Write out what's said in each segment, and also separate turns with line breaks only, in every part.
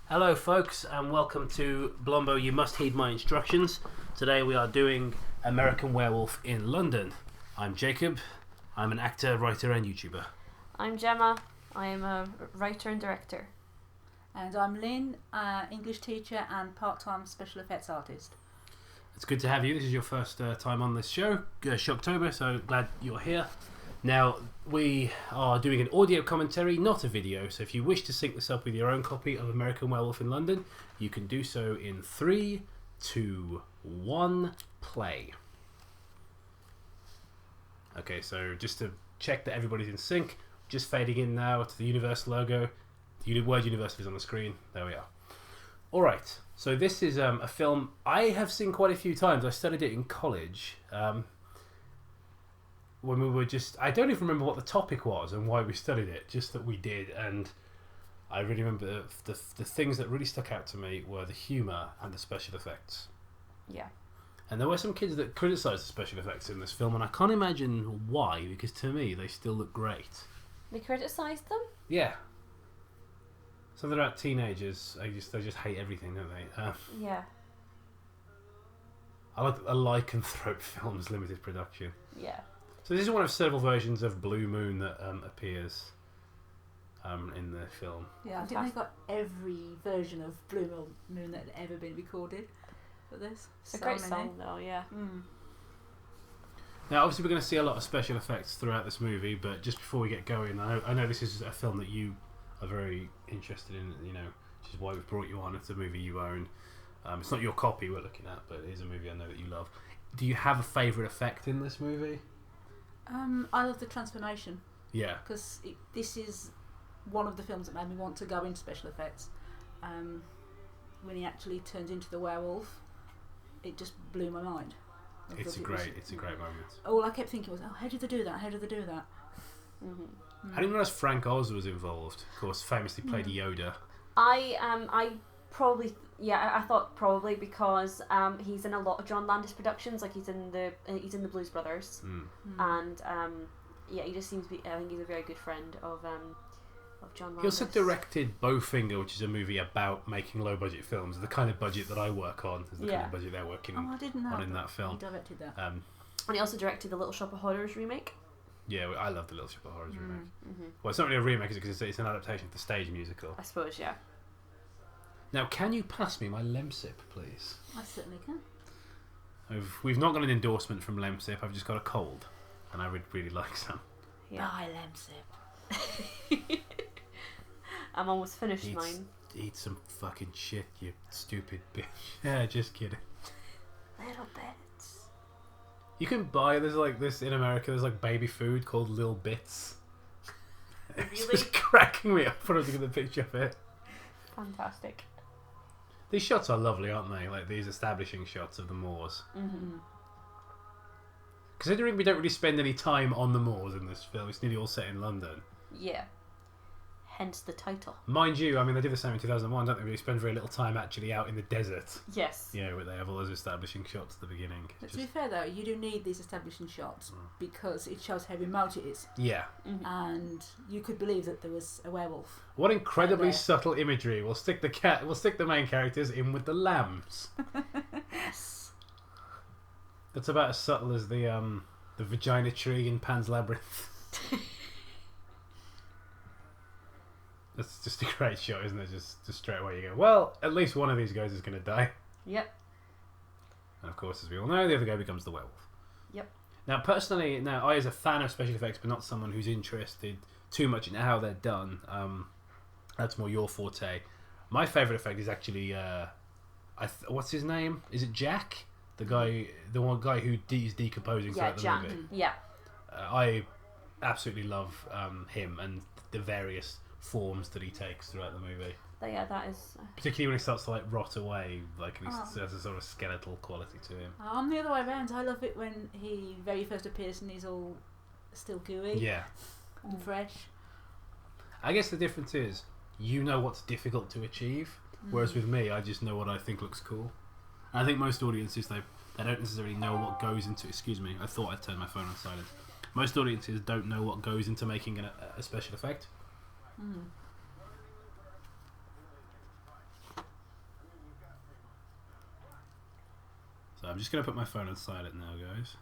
Hello folks and welcome to Blombo You Must Heed My Instructions. Today we are doing American Werewolf in London. I'm Jacob. I'm an actor, writer and YouTuber.
I'm Gemma. I am a writer and director.
And I'm Lynne, English teacher and part-time special effects artist.
It's good to have you. This is your first time on this show, SHOCKTOBER, so glad you're here. Now, we are doing an audio commentary, not a video, so if you wish to sync this up with your own copy of American Werewolf in London, you can do so in 3, 2, 1, play. Okay, so just to check that everybody's in sync, just fading in now to the Universe logo. The word Universe is on the screen. There we are. Alright, so this is a film I have seen quite a few times. I studied it in college. When we were I don't even remember what the topic was and why we studied it, just that we did. And I really remember the things that really stuck out to me were the humour and the special effects.
Yeah.
And there were some kids that criticised the special effects in this film, and I can't imagine why, because to me they still look great.
They criticised them?
Yeah. Something about teenagers, they just hate everything, don't they?
Yeah.
I like a lycanthrope film's limited production.
Yeah.
So this is one of several versions of Blue Moon that appears in the film.
Yeah, I think they got every version of Blue Moon that had ever been recorded for this.
It's a great song though, yeah.
Mm.
Now obviously we're going to see a lot of special effects throughout this movie, but just before we get going, I know this is a film that you are very interested in, you know, which is why we've brought you on. It's a movie you own. It's not your copy we're looking at, but it is a movie I know that you love. Do you have a favourite effect in this movie?
I love the transformation.
Yeah.
Because this is one of the films that made me want to go into special effects. When he actually turns into the werewolf, it just blew my mind.
It's a great moment.
All I kept thinking was, oh, how did they do that? How did they do that?
Mm-hmm.
I didn't realise Frank Oz was involved. Of course, famously played Yoda.
I probably I thought probably because he's in a lot of John Landis productions, like he's in the Blues Brothers, and he just seems to be. I think he's a very good friend of John Landis.
He also directed Bowfinger, which is a movie about making low budget films. The kind of budget that I work on is the kind of budget they're working
I didn't know
on in that film.
He directed that.
And he also directed the Little Shop of Horrors remake.
Yeah, I love the Little Shop of Horrors remake. Mm-hmm. Well, it's not really a remake, is it? Because it's an adaptation of the stage musical.
I suppose, yeah.
Now, can you pass me my Lemsip, please?
I certainly can.
We've not got an endorsement from Lemsip. I've just got a cold, and I would really like some.
Yeah.
Bye, Lemsip.
I'm almost finished mine.
Eat some fucking shit, you stupid bitch. Yeah, just kidding.
Little bits.
You can buy, there's like this in America, there's like baby food called Lil Bits. It's
Really?
just cracking me up when I look at the picture of it.
Fantastic.
These shots are lovely, aren't they? Like these establishing shots of the moors.
Mm-hmm.
Considering we don't really spend any time on the moors in this film, it's nearly all set in London.
Yeah. Hence the title.
Mind you, I mean, they did the same in 2001, don't they? We spend very little time actually out in the desert.
Yes.
You know, where they have all those establishing shots at the beginning.
But to be fair though, you do need these establishing shots because it shows how remote it is.
Yeah.
Mm-hmm.
And you could believe that there was a werewolf.
What incredibly subtle imagery. We'll stick the main characters in with the lambs.
Yes.
That's about as subtle as the vagina tree in Pan's Labyrinth. That's just a great shot, isn't it? Just straight away you go, well, at least one of these guys is going to die.
Yep.
And of course, as we all know, the other guy becomes the werewolf.
Yep.
Now, personally, I as a fan of special effects, but not someone who's interested too much in how they're done, that's more your forte. My favourite effect is actually, what's his name? Is it Jack? The one guy who is decomposing throughout the movie.
Yeah.
I absolutely love him and the various forms that he takes throughout the movie.
Yeah, that is.
Particularly when he starts to like rot away, like he has a sort of skeletal quality to him.
I'm the other way around. I love it when he very first appears and he's all still gooey.
Yeah.
And fresh.
I guess the difference is you know what's difficult to achieve, whereas with me, I just know what I think looks cool. And I think most audiences they don't necessarily know what goes into. Excuse me, I thought I'd turned my phone on silent. Most audiences don't know what goes into making a special effect. So I'm just going to put my phone on silent now, guys.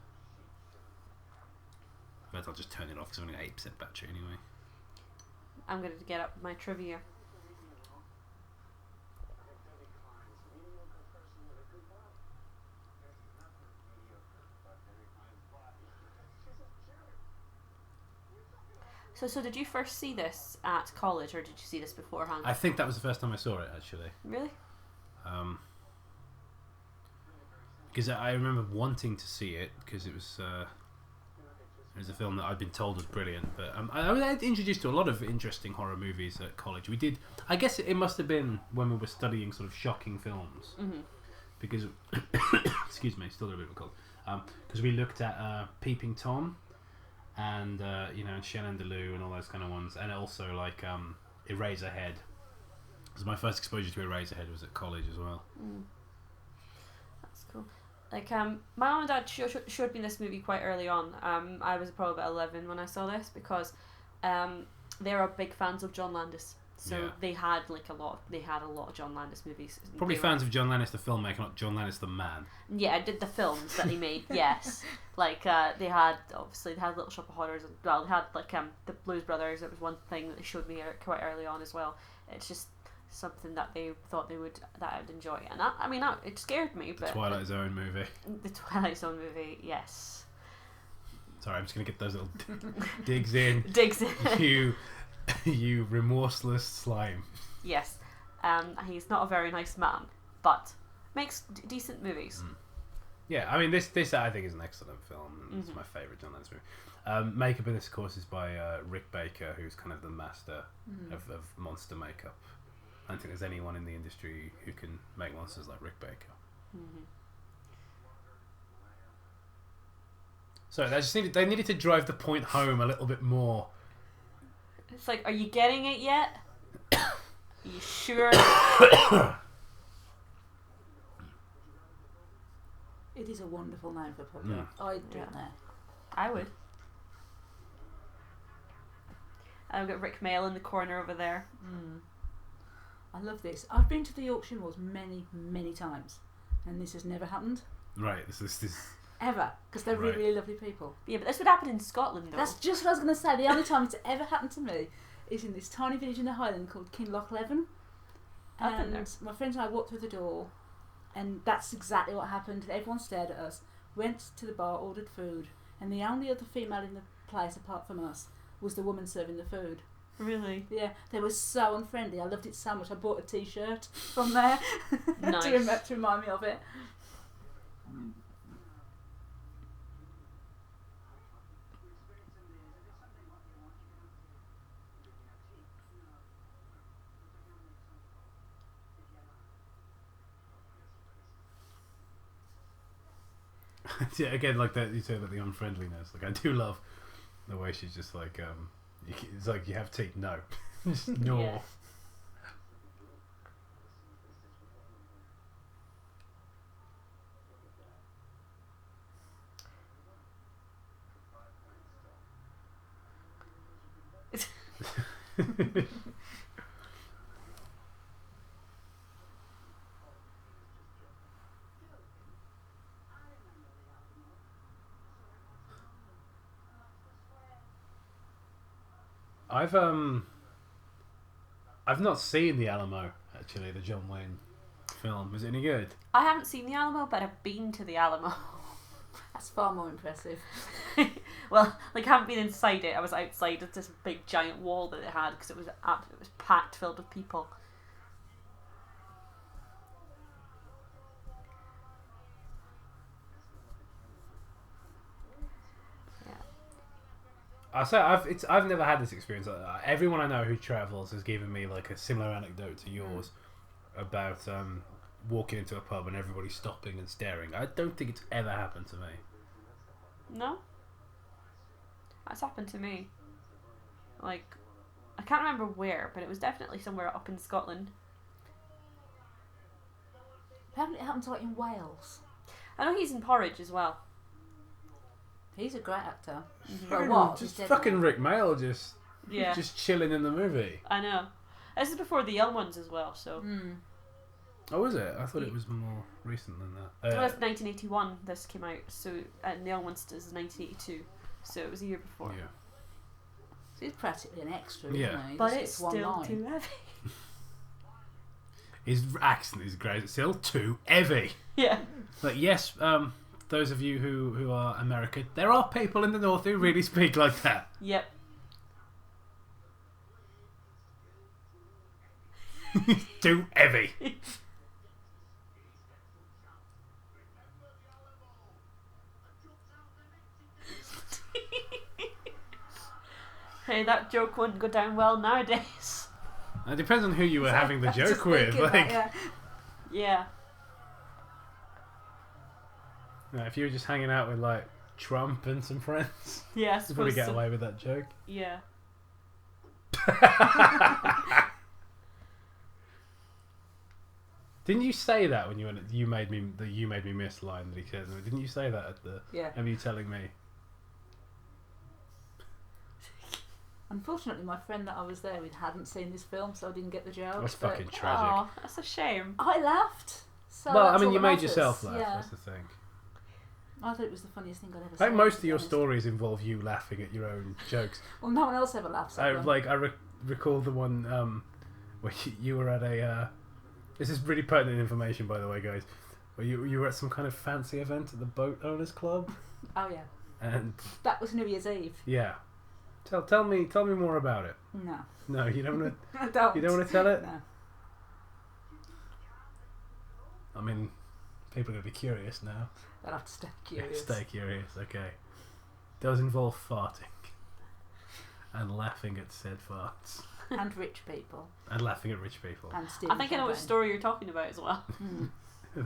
But I'll just turn it off because I'm only got 8% battery anyway.
I'm going to get up my trivia. So did you first see this at college, or did you see this beforehand?
I think that was the first time I saw it, actually.
Really?
Because I remember wanting to see it because it was a film that I'd been told was brilliant. But I was introduced to a lot of interesting horror movies at college. We did. I guess it must have been when we were studying sort of shocking films.
Mm-hmm.
Because excuse me, still got a bit of a cold. Because we looked at Peeping Tom. And and Shannon DeLue and all those kind of ones, and also like Eraserhead. Because my first exposure to Eraserhead was at college as well.
That's cool. Like my mum and dad showed me this movie quite early on. I was probably about 11 when I saw this because they were big fans of John Landis. So they had a lot of John Landis movies.
Probably fans of John Landis the filmmaker, not John Landis the man.
Yeah, I did the films that he made. Yes, they had Little Shop of Horrors, and well, they had the Blues Brothers. It was one thing that they showed me quite early on as well. It's just something that they thought I would enjoy, and it scared me. But
Twilight Zone movie.
The Twilight Zone movie, yes.
Sorry, I'm just gonna get those little digs in.
Digs in.
You remorseless slime.
Yes, he's not a very nice man, but makes decent movies.
Yeah, I mean this I think is an excellent film. And it's my favourite John Landis movie. Makeup in this, of course, is by Rick Baker, who's kind of the master of monster makeup. I don't think there's anyone in the industry who can make monsters like Rick Baker. So they needed to drive the point home a little bit more.
It's like, are you getting it yet? Are you sure?
It is a wonderful name for a puppy. I'd do that.
I would. I've got Rick Mail in the corner over there.
I love this. I've been to the auction wars many, many times, and this has never happened.
Right, this is
ever, because they're really, really lovely people.
Yeah, but this would happen in Scotland, though.
That's just what I was going to say. The only time it's ever happened to me is in this tiny village in the Highland called Kinlochleven. And my friends and I walked through the door, and that's exactly what happened. Everyone stared at us, went to the bar, ordered food, and the only other female in the place apart from us was the woman serving the food.
Really?
Yeah, they were so unfriendly. I loved it so much. I bought a t-shirt from there
Nice.
to remind me of it.
Yeah, again, like that you say about the unfriendliness. Like I do love the way she's just like, it's like you have tea. No, just no.
Yeah.
I've not seen the Alamo actually, the John Wayne film. Is it any good?
I haven't seen the Alamo, but I've been to the Alamo.
That's far more impressive.
Well, I haven't been inside it. I was outside of this big giant wall that it had because it was packed, filled with people.
I'll say I've never had this experience. Everyone I know who travels has given me like a similar anecdote to yours about walking into a pub and everybody stopping and staring. I don't think it's ever happened to me.
No? That's happened to me. Like, I can't remember where, but it was definitely somewhere up in Scotland.
Apparently it happened in Wales.
I know he's in Porridge as well.
He's a great actor.
Fucking,
Well, what?
just fucking Rick Mail just
Yeah.
just chilling in the movie.
I know. This is before the young ones as well, so.
Oh, was it? I thought it was more recent than that.
Well, it's 1981 this came out, so and the other one is 1982, so it was a year before.
Yeah.
So he's practically an extra,
Yeah.
isn't he? He
But
just
it's
gets one
still
line.
too heavy.
His accent is great. It's still too heavy.
Yeah.
But yes, those of you who are American, there are people in the north who really speak like that.
Yep.
Too heavy.
Hey, that joke wouldn't go down well nowadays.
It depends on who you were having the
I was just
joke with.
thinking
Like,
that, yeah.
Yeah.
if you were just hanging out with like Trump and some friends,
Yeah, I
you'd probably
suppose
get
so.
away with that joke.
Yeah.
Didn't you say that when you went? You made me miss line that he says. Didn't you say that at the?
Yeah.
Remember you telling me?
Unfortunately, my friend that I was there with hadn't seen this film, so I didn't get the joke.
That's
but
fucking tragic.
Oh, that's a shame.
I laughed. So
Well, I
that's
mean,
all
you
that
made
matters.
yourself laugh.
Yeah.
That's the thing.
I thought it was the funniest thing I'd ever
I
seen.
think most
to
of
be
your
honest.
stories involve you laughing at your own jokes.
Well, no one else ever laughs at them.
I recall the one where you were at a. This is really pertinent information, by the way, guys. Where you were at some kind of fancy event at the Boat Owners Club,
Oh yeah,
and
that was New Year's Eve.
yeah, tell me more about it.
No,
No, you don't want
I don't.
to. You don't want to tell it.
No.
I mean, people are gonna be curious now.
They'll have to stay curious.
Stay curious. Okay. Does involve farting and laughing at said farts
And rich people.
and laughing at rich people.
And stealing
I think I know which
champagne.
story you're talking about as well.
Mm.
I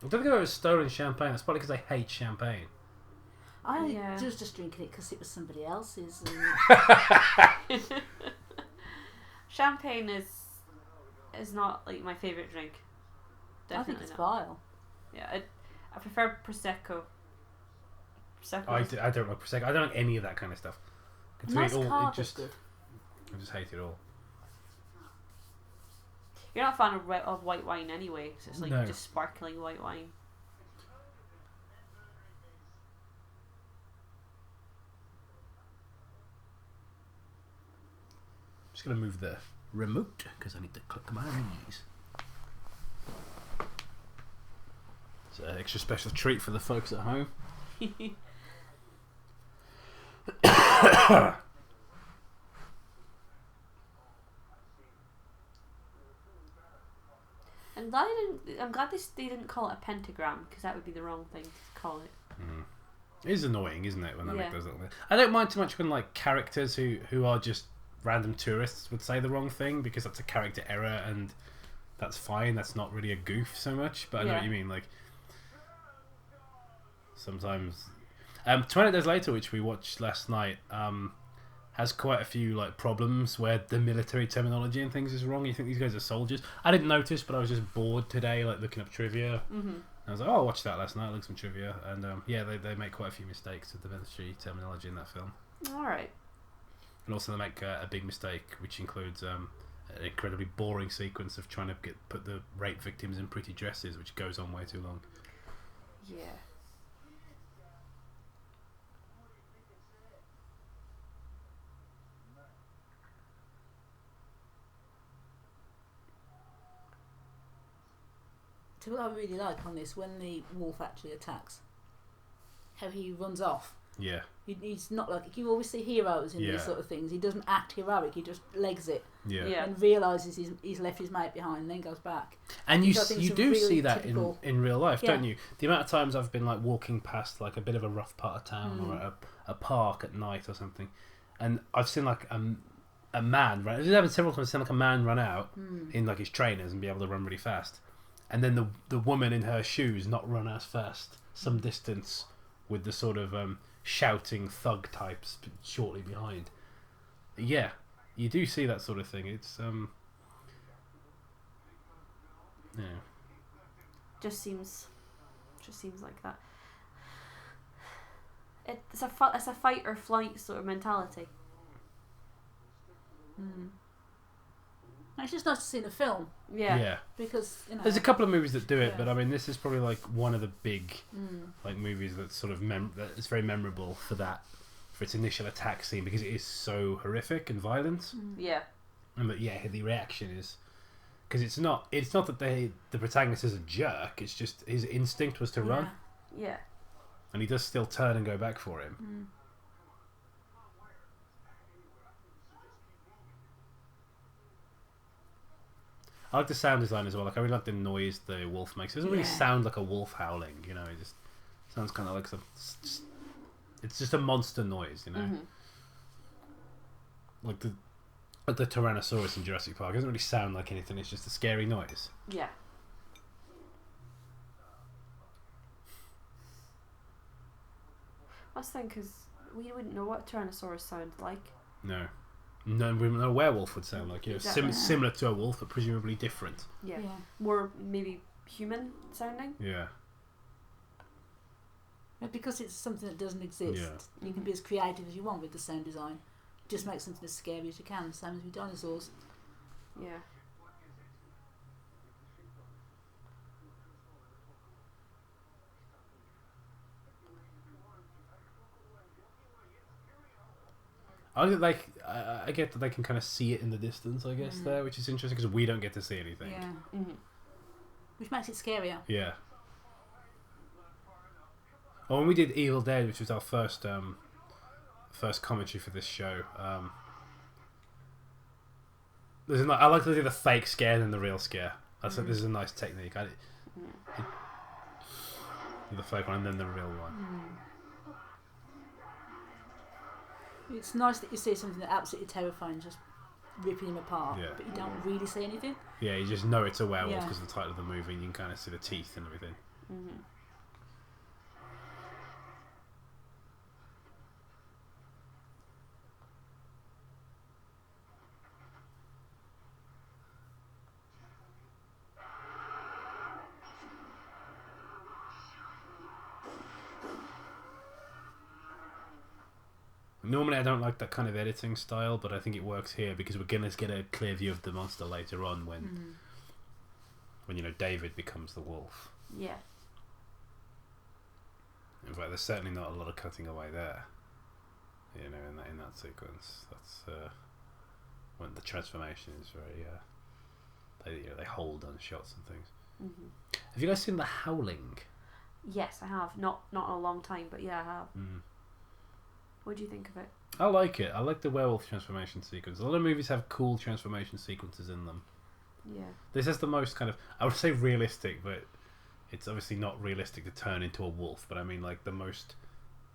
don't think I was stolen champagne. That's probably because I hate champagne.
I
Yeah.
was just drinking it because it was somebody else's. And
Champagne is not like my favourite drink.
I think
Definitely
it's
not.
vile.
Yeah, I prefer Prosecco. Prosecco.
I don't like Prosecco. I don't like any of that kind of stuff. To me,
Nice
it all,
card
it just,
is good.
I just hate it all.
You're not a fan of white wine anyway. So it's like
No.
just sparkling white wine.
I'm just going to move the remote because I need to click my ears. It's an extra special treat for the folks at home.
I'm glad they didn't call it a pentagram because that would be the wrong thing to call it.
It is annoying, isn't it, when they
Yeah.
make those little... I don't mind too much when like characters who are just random tourists would say the wrong thing because that's a character error and that's fine. That's not really a goof so much, but I know
Yeah.
what you mean. Like sometimes, 28 Days Later, which we watched last night, has quite a few like problems where the military terminology and things is wrong. You think these guys are soldiers? I didn't notice, but I was just bored today, like looking up trivia.
Mm-hmm.
I was like, oh, I watched that last night. Look some trivia, and yeah, they make quite a few mistakes with the military terminology in that film.
All right.
And also they make a big mistake, which includes an incredibly boring sequence of trying to put the rape victims in pretty dresses, which goes on way too long.
Yeah.
So what I really like on this, when the wolf actually attacks, how he runs off.
Yeah.
He's not like... You always see heroes in
Yeah.
these sort of things. He doesn't act heroic. He just legs it
Yeah.
Yeah.
and realises he's left his mate behind and then goes back.
And you
Which I think
you
is a
do
really
see that
typical-
in real life,
Yeah.
don't you? The amount of times I've been like walking past like a bit of a rough part of town or a park at night or something, and I've seen like a man run. It's happened several times. I've seen like a man run out in like his trainers and be able to run really fast, and then the woman in her shoes not run as fast some distance with the sort of shouting thug types shortly behind. Yeah, you do see that sort of thing. It's yeah.
Just seems like that. It's a fight or flight sort of mentality.
It's just nice to see in a film.
Yeah.
Because, you know...
There's a couple of movies that do it,
Yeah.
but I mean, this is probably like one of the big like movies that's sort of that is very memorable for its initial attack scene, because it is so horrific and violent.
Yeah.
And but the reaction is because it's not that the protagonist is a jerk. It's just his instinct was to run.
Yeah.
And he does still turn and go back for him. I like the sound design as well. Like I really like the noise the wolf makes. It doesn't really sound like a wolf howling, you know. It just sounds kind of like it's just a monster noise, you know. Like the Tyrannosaurus in Jurassic Park. It doesn't really sound like anything. It's just a scary noise.
Yeah. That's the thing, because we wouldn't know what Tyrannosaurus sounded like.
No, a werewolf would sound like, you know,
Exactly.
similar to a wolf, but presumably different.
Yeah. More maybe human sounding.
Yeah.
But because it's something that doesn't exist, you can be as creative as you want with the sound design. Just make something as scary as you can, same as with dinosaurs.
Yeah.
I get that they can kind of see it in the distance, I guess, there, which is interesting because we don't get to see anything.
Yeah. Which makes it scarier.
Yeah. Oh, when we did Evil Dead, which was our first commentary for this show, I like to do the fake scare than the real scare. This is a nice technique. The fake one and then the real one.
It's nice that you see something that absolutely terrifying, just ripping him apart, but you don't really see anything.
Yeah, you just know it's a werewolf because of the title of the movie, and you can kind of see the teeth and everything. Normally I don't like that kind of editing style, but I think it works here because we're going to get a clear view of the monster later on when you know, David becomes the wolf.
Yeah.
In fact, there's certainly not a lot of cutting away there. You know, in that sequence, that's when the transformation is very. They hold on shots and things. Have you guys seen The Howling?
Yes, I have. Not in a long time, but yeah, I have. What do you think of it?
I like it. I like the werewolf transformation sequence. A lot of movies have cool transformation sequences in them.
Yeah.
This is the most kind of, I would say realistic, but it's obviously not realistic to turn into a wolf. But I mean, like the most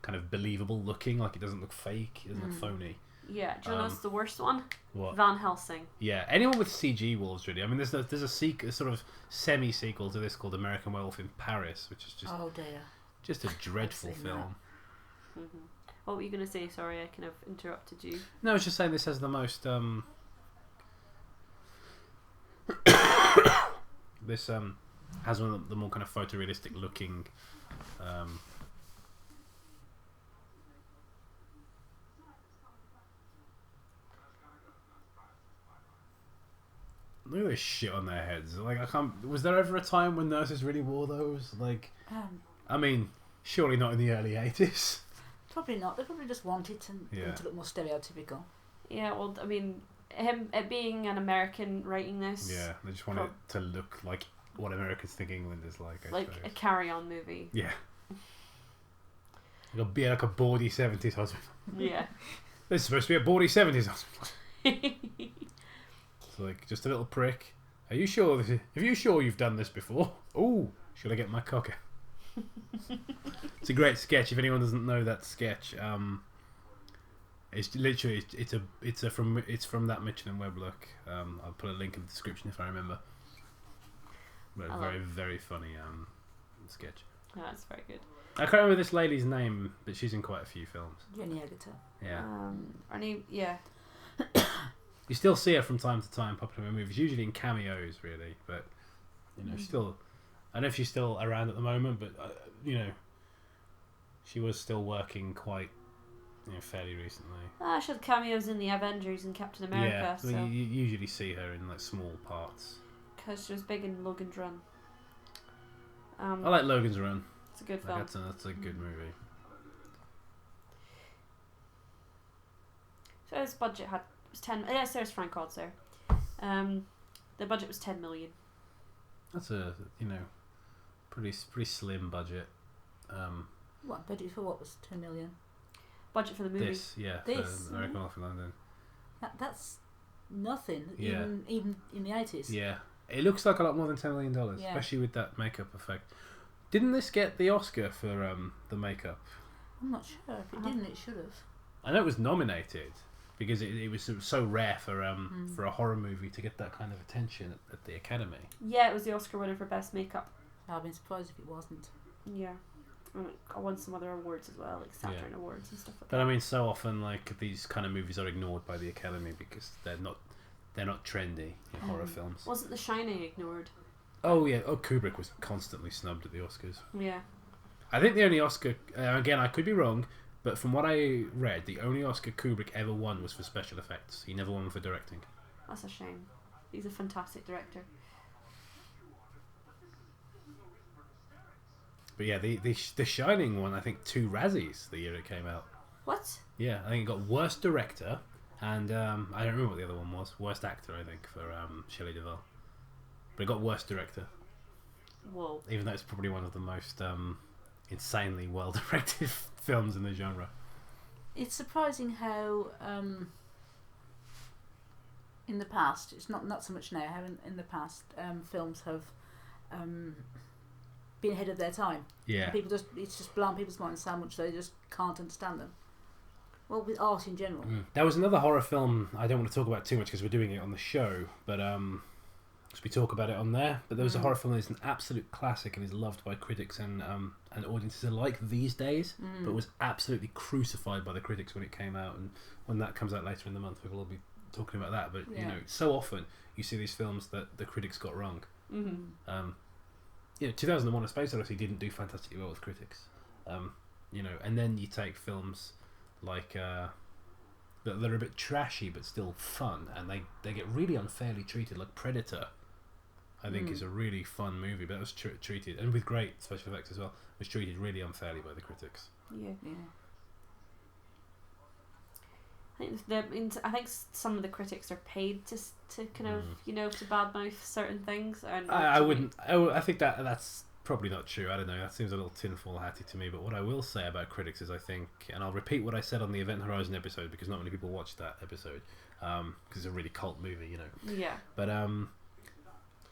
kind of believable looking. Like it doesn't look fake. It doesn't look phony.
Yeah. Do you know what's the worst one?
What?
Van Helsing.
Yeah. Anyone with CG wolves, really. I mean, there's a sort of semi-sequel to this called American Werewolf in Paris, which is just just a dreadful film.
What were you going to say? Sorry, I kind of interrupted you.
No, I was just saying this has the most this has one of the more kind of photorealistic looking look at this shit on their heads. Like, I can't. Was there ever a time when nurses really wore those? Like, I mean, surely not in the early 80s.
Probably not. They probably just wanted to look more stereotypical. Yeah,
well, I mean, it being an American writing this.
Yeah, they just want it to look like what Americans think England is like. I
like
suppose.
a carry-on movie.
Yeah. It'll be like a bawdy 70s husband.
Yeah.
This is supposed to be a bawdy 70s husband. It's like, just a little prick. Are you sure? Are you sure you've done this before? Oh, should I get my cocker? It's a great sketch. If anyone doesn't know that sketch, it's literally it's from that Mitchell and Webb look. I'll put a link in the description if I remember. But very very funny sketch.
Oh, that's very good.
I can't remember this lady's name, but she's in quite a few films.
Jenny Agutter.
Yeah.
Yeah.
You still see her from time to time popping in movies, usually in cameos, really. But you know, still. I don't know if she's still around at the moment, but you know, she was still working quite fairly recently.
She had cameos in the Avengers and Captain America.
Yeah, I mean, you usually see her in like small parts.
Because she was big in Logan's Run.
I like Logan's Run.
It's a good film.
That's a good movie.
So his budget was 10. Yes, there's Frank Oz there. The budget was 10 million.
That's a pretty slim budget.
What budget for what was 10 million?
Budget for the movie.
This?
For American Werewolf in London.
That's nothing.
Yeah.
Even in the 80s.
Yeah, it looks like a lot more than $10 million, especially with that makeup effect. Didn't this get the Oscar for the makeup?
I'm not sure. If it didn't, it should have.
I know it was nominated because it was so rare for a horror movie to get that kind of attention at the Academy.
Yeah, it was the Oscar winner for best makeup.
I've been surprised if it wasn't.
Yeah. I won some other awards as well, like Saturn Awards and stuff like that.
But I mean, so often like these kind of movies are ignored by the Academy because they're not trendy in horror films.
Wasn't The Shining ignored?
Oh yeah, Kubrick was constantly snubbed at the Oscars.
Yeah.
I think the only Oscar, again I could be wrong, but from what I read, the only Oscar Kubrick ever won was for special effects. He never won for directing.
That's a shame. He's a fantastic director.
But yeah, the Shining won, I think, 2 Razzies the year it came out.
What?
Yeah, I think it got Worst Director, and I don't remember what the other one was. Worst Actor, I think, for Shelley Duvall. But it got Worst Director.
Whoa.
Even though it's probably one of the most insanely well-directed films in the genre.
It's surprising how, in the past, it's not so much now, how in the past films have been ahead of their time.
Yeah.
And it's just blown people's minds so much they just can't understand them. Well, with art in general.
There was another horror film I don't want to talk about too much because we're doing it on the show, but we talk about it on there. But there was a horror film that is an absolute classic and is loved by critics and audiences alike these days, but was absolutely crucified by the critics when it came out. And when that comes out later in the month, we will be talking about that. But so often you see these films that the critics got wrong. 2001: A Space Odyssey didn't do fantastically well with critics. And then you take films like that are a bit trashy but still fun, and they get really unfairly treated. Like Predator, I think is a really fun movie, but it was treated, and with great special effects as well, was treated really unfairly by the critics.
Yeah. I think some of the critics are paid to kind of to badmouth certain things.
I wouldn't. I think that's probably not true. I don't know. That seems a little tinfoil hatty to me. But what I will say about critics is I think, and I'll repeat what I said on the Event Horizon episode because not many people watched that episode because it's a really cult movie,
Yeah.
But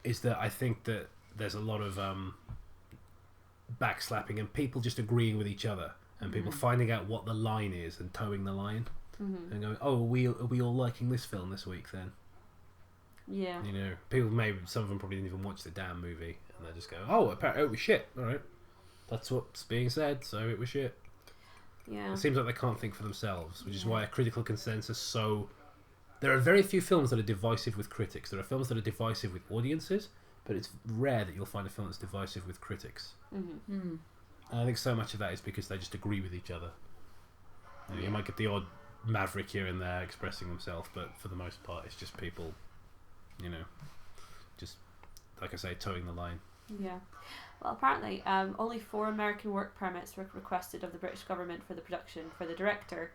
is that I think that there's a lot of backslapping and people just agreeing with each other and people finding out what the line is and towing the line. And going, oh, are we all liking this film this week then?
Yeah.
People some of them probably didn't even watch the damn movie, and they just go, oh, apparently it was shit. All right, that's what's being said, so it was shit.
Yeah.
It seems like they can't think for themselves, which is why a critical consensus there are very few films that are divisive with critics. There are films that are divisive with audiences, but it's rare that you'll find a film that's divisive with critics. And I think so much of that is because they just agree with each other. You might get the odd maverick here and there expressing themselves, but for the most part it's just people just like I say, towing the line.
Yeah. Well, apparently only 4 American work permits were requested of the British government for the production for the director,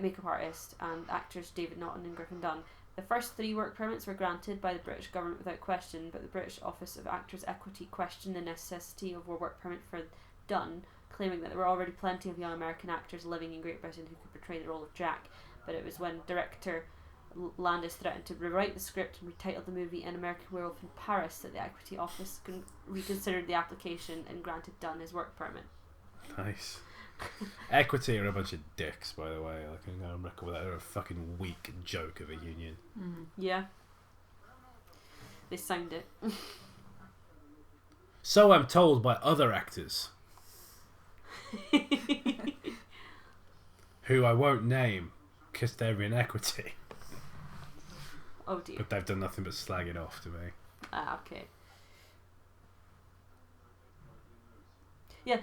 makeup artist and actors David Naughton and Griffin Dunn. The first 3 work permits were granted by the British government without question, but the British Office of Actors Equity questioned the necessity of a work permit for Dunn, claiming that there were already plenty of young American actors living in Great Britain who could portray the role of Jack. But it was when director Landis threatened to rewrite the script and retitle the movie An American Werewolf in Paris that the Equity Office reconsidered the application and granted Dunn his work permit.
Nice. Equity are a bunch of dicks, by the way. I can go on record with that. They're a fucking weak joke of a union.
Yeah. They signed it.
So I'm told by other actors. Who I won't name because they're in Equity.
Oh dear.
But they've done nothing but slag it off to me.
Okay. Yeah,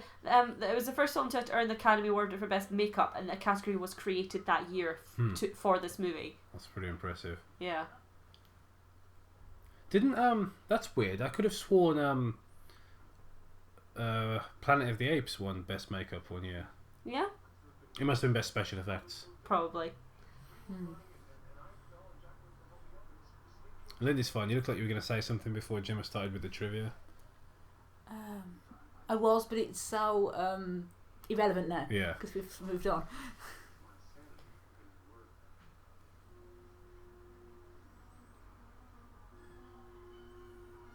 it was the first film to earn the Academy Award for Best Makeup, and the category was created that year for this movie.
That's pretty impressive.
Yeah.
Didn't that's weird. I could have sworn Planet of the Apes won Best Makeup one year.
Yeah?
It must have been Best Special Effects.
Probably.
Lynne is fine. You look like you were going to say something before Gemma started with the trivia.
I was, but it's so irrelevant now.
Yeah.
Because we've moved on.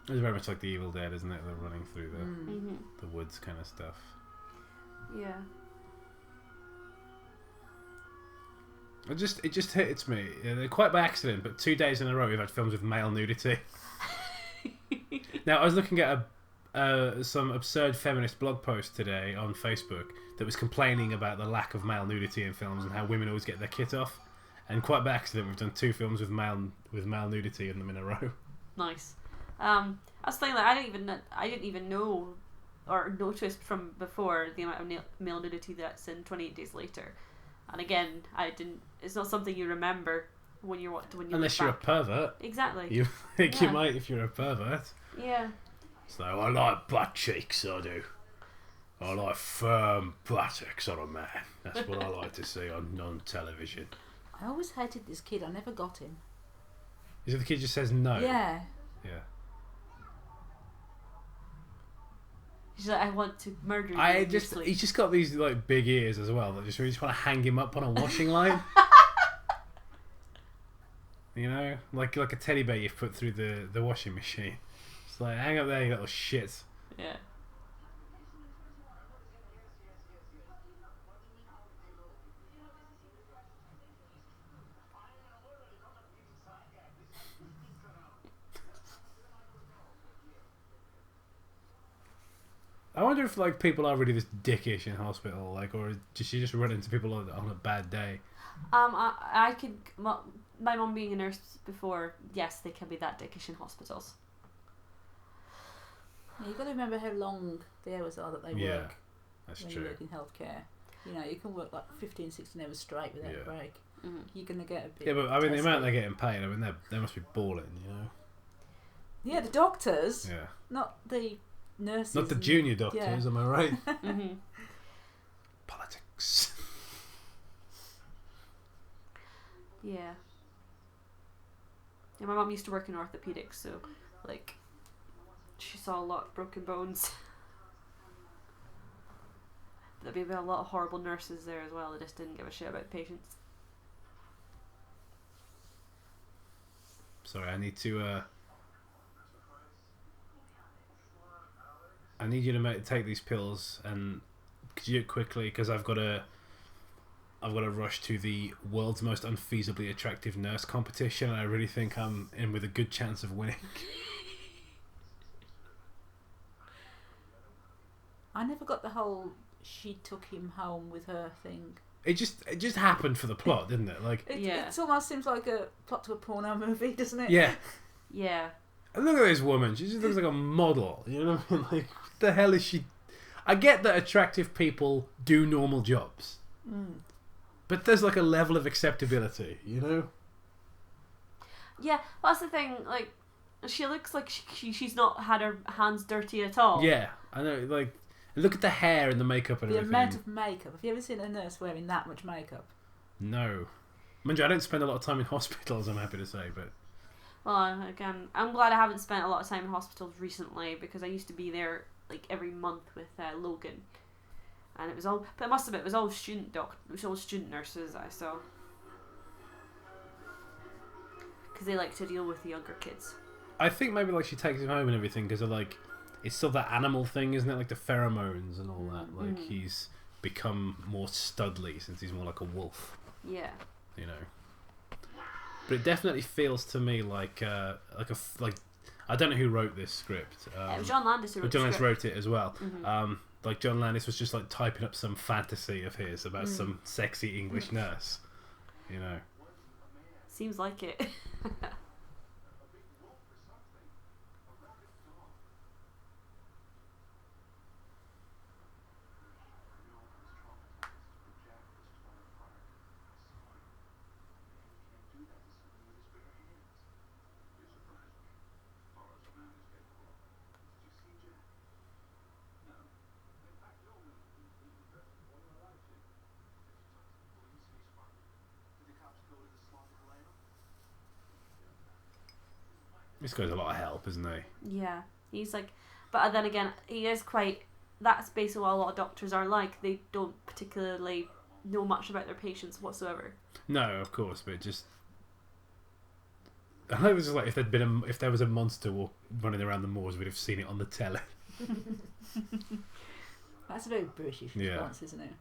It's very much like The Evil Dead, isn't it? They're running through
Mm-hmm.
the woods kind of stuff.
Yeah.
It just hits me. Quite by accident, but 2 days in a row we've had films with male nudity. Now, I was looking at some absurd feminist blog post today on Facebook that was complaining about the lack of male nudity in films and how women always get their kit off. And quite by accident, we've done 2 films with male nudity in them in a row.
Nice. I was thinking that I didn't even know or noticed from before the amount of male nudity that's in 28 Days Later. And again, I didn't. It's not something you remember when you're
unless you're a pervert.
Exactly.
You think you might if you're a pervert.
Yeah.
So I like butt cheeks. I do. I like firm buttocks on a man. That's what I like to see on television.
I always hated this kid. I never got him.
Is it the kid just says no?
Yeah.
Yeah.
She's like, I want to murder you.
He's just got these like big ears as well that just really just want to hang him up on a washing line. You know, like a teddy bear you've put through the washing machine. It's like, hang up there, you little shit.
Yeah.
I wonder if like people are really this dickish in hospital, like, or does she just run into people on a bad day?
I could. My mum being a nurse before, yes, they can be that dickish in hospitals.
Yeah, you've got to remember how long the hours are that they
Yeah,
work.
that's
when
true.
you work in healthcare. You know, you can work like 15, 16 hours straight without a break.
Mm-hmm.
You're going to get a bit.
Yeah, but I mean, the amount
testy.
they're getting paid, I mean, they must be balling, you know?
Yeah, the doctors,
Yeah.
not the nurses.
Not the
and-
junior doctors,
yeah.
am I right?
Mm-hmm.
Politics.
Yeah. Yeah, my mum used to work in orthopedics, so like she saw a lot of broken bones. There'd be a lot of horrible nurses there as well that just didn't give a shit about patients.
Sorry, I need to. I need you to take these pills, and could you do it quickly? Because I've got to rush to the world's most unfeasibly attractive nurse competition, and I really think I'm in with a good chance of winning.
I never got the whole she took him home with her thing.
It just happened for the plot, didn't it? Like,
It almost seems like a plot to a porno movie, doesn't it?
yeah.
Yeah.
And look at this woman. She just looks like a model. You know what I mean? Like, what the hell is she? I get that attractive people do normal jobs. But there's like a level of acceptability, you know?
Yeah, well, that's the thing, like, she looks like she's not had her hands dirty at all.
Yeah, I know, like, look at the hair and the makeup and
The
everything.
amount of makeup. Have you ever seen a nurse wearing that much makeup?
No. Mind you, I don't spend a lot of time in hospitals, I'm happy to say, but...
Well, again, I'm glad I haven't spent a lot of time in hospitals recently, because I used to be there, like, every month with Logan. And it was all, but it must have been, it was all student nurses I saw. Because they like to deal with the younger kids.
I think maybe, like, she takes him home and everything, because of, like, it's still that animal thing, isn't it? Like, the pheromones and all that. Like, he's become more studly since he's more like a wolf.
Yeah.
You know? But it definitely feels to me like I don't know who wrote this script.
It was John Landis who wrote
John
the
Landis
script.
wrote it as well. Like John Landis was just like typing up some fantasy of his about some sexy English nurse. You know.
Seems like it.
This guy's a lot of help, isn't he?
Yeah, he's like, but then again, he is quite. That's basically what a lot of doctors are like. They don't particularly know much about their patients whatsoever.
No, of course, but just. I know it was like if there was a monster running around the moors, we'd have seen it on the telly.
That's a very British response, isn't it?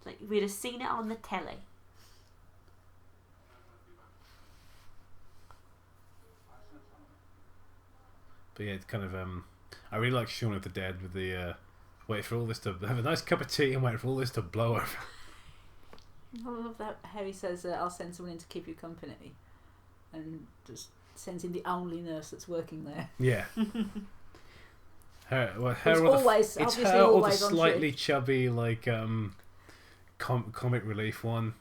Like, we'd have seen it on the telly.
But yeah, it's kind of I really like Shaun of the Dead with the wait for all this to have a nice cup of tea and wait for all this to blow over.
I love that how he says, "I'll send someone in to keep you company," and just sends in the only nurse that's working there.
Yeah. Her or the slightly chubby like comic relief one.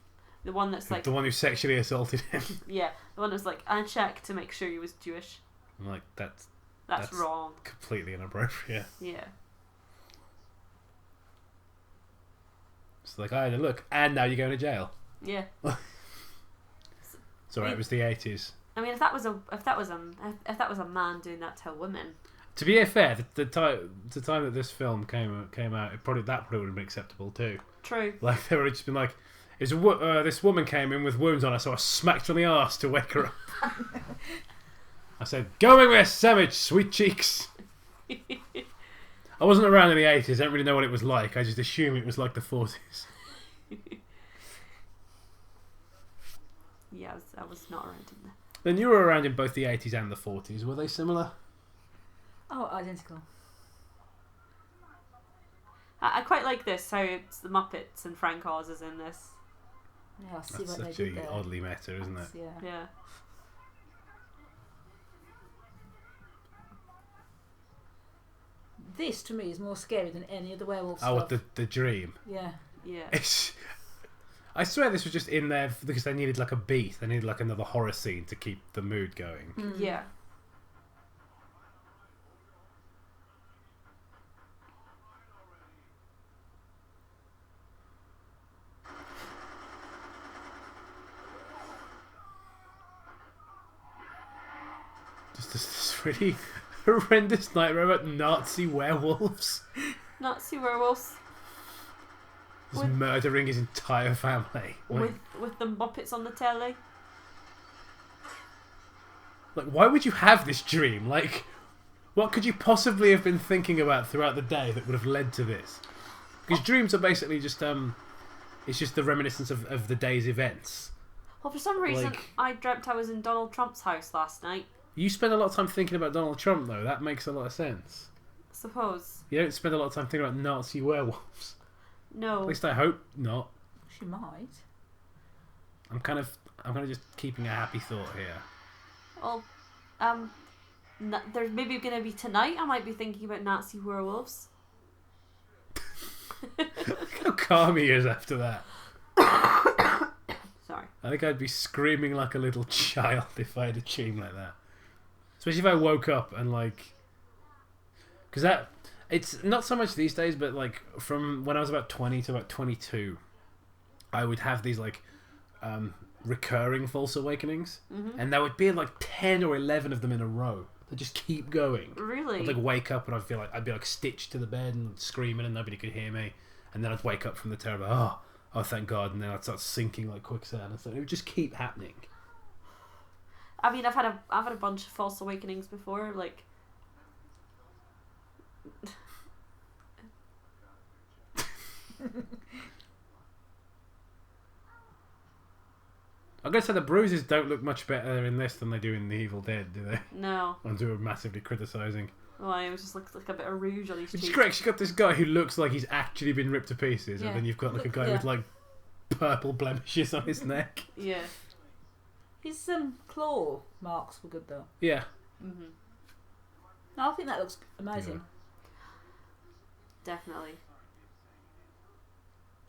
The one that's like
the one who sexually assaulted him.
Yeah, the one that's like, I checked to make sure he was Jewish.
I'm like, that's
wrong.
Completely inappropriate.
Yeah.
It's like, I had a look, and now you're going to jail.
Yeah.
It's alright. It was the 80s.
I mean, if that was a man doing that to a woman.
To be fair, the time that this film came out, that probably would have been acceptable too.
True.
Like they would have just been like, this woman came in with wounds on her, so I smacked her on the arse to wake her up. I said, "Going with sandwich, sweet cheeks." I wasn't around in the 80s. I don't really know what it was like. I just assume it was like the 40s.
Yeah, I was not around in there.
Then you were around in both the 80s and the 40s. Were they similar?
Oh, identical.
I quite like this, how it's the Muppets and Frank Oz is in this.
Yeah, I see
That's
what they
such
did there.
oddly meta, isn't it?
Yeah.
This, to me, is more scary than any of the werewolf
Oh,
stuff.
the dream.
Yeah.
I swear this was just in there because they needed like a beat. They needed like another horror scene to keep the mood going.
Mm.
Yeah.
Just this really horrendous nightmare about Nazi werewolves.
Nazi werewolves.
Just murdering his entire family.
With the Muppets on the telly.
Like, why would you have this dream? Like, what could you possibly have been thinking about throughout the day that would have led to this? Because dreams are basically just it's just the reminiscence of the day's events.
Well, for some reason, I dreamt I was in Donald Trump's house last night.
You spend a lot of time thinking about Donald Trump, though. That makes a lot of sense.
I suppose.
You don't spend a lot of time thinking about Nazi werewolves.
No.
At least I hope not.
She might.
I'm kind of just keeping a happy thought here.
Well, there's maybe going to be tonight. I might be thinking about Nazi werewolves.
Look how calm he is after that.
Sorry.
I think I'd be screaming like a little child if I had a dream like that. Especially if I woke up and like... Because it's not so much these days, but like from when I was about 20 to about 22, I would have these like recurring false awakenings.
Mm-hmm.
And there would be like 10 or 11 of them in a row. They just keep going.
Really?
I'd like wake up and I'd be like stitched to the bed and screaming and nobody could hear me. And then I'd wake up from the terror, oh thank God, and then I'd start sinking like quicksand. And so it would just keep happening.
I mean, I've had a bunch of false awakenings before, like.
I'm gonna say the bruises don't look much better in this than they do in The Evil Dead, do they?
No.
Ones who are massively criticising.
Well, it just looks like a bit of rouge on his cheek.
Which is correct. You've got this guy who looks like he's actually been ripped to pieces,
Yeah.
and then you've got like a guy with like purple blemishes on his neck.
Yeah.
His claw marks were good though.
Yeah.
Mm-hmm.
No, I think that looks amazing.
Yeah.
Definitely.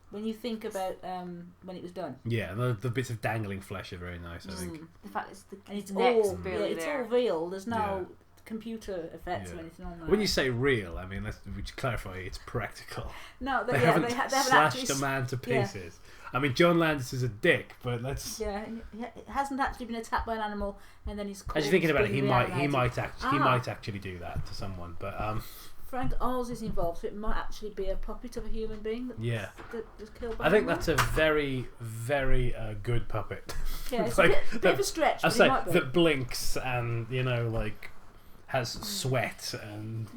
When you think about when it was done.
Yeah, the bits of dangling flesh are very nice, I think.
The fact it's the
And it's
neck's
all
barely
it's
there.
all real. There's no computer effects or anything on there.
When you say real, I mean, we should clarify, it's practical.
No,
they haven't
slashed
actually a man to pieces. I mean, John Landis is a dick, but that's...
Yeah, it hasn't actually been attacked by an animal, and then he's...
As you're thinking about it, he might actually do that to someone, but...
Frank Oz is involved, so it might actually be a puppet of a human being that was killed by
I think that's a very, very good puppet.
Yeah, it's a bit of a stretch, but it might be.
That blinks and, like, has sweat and,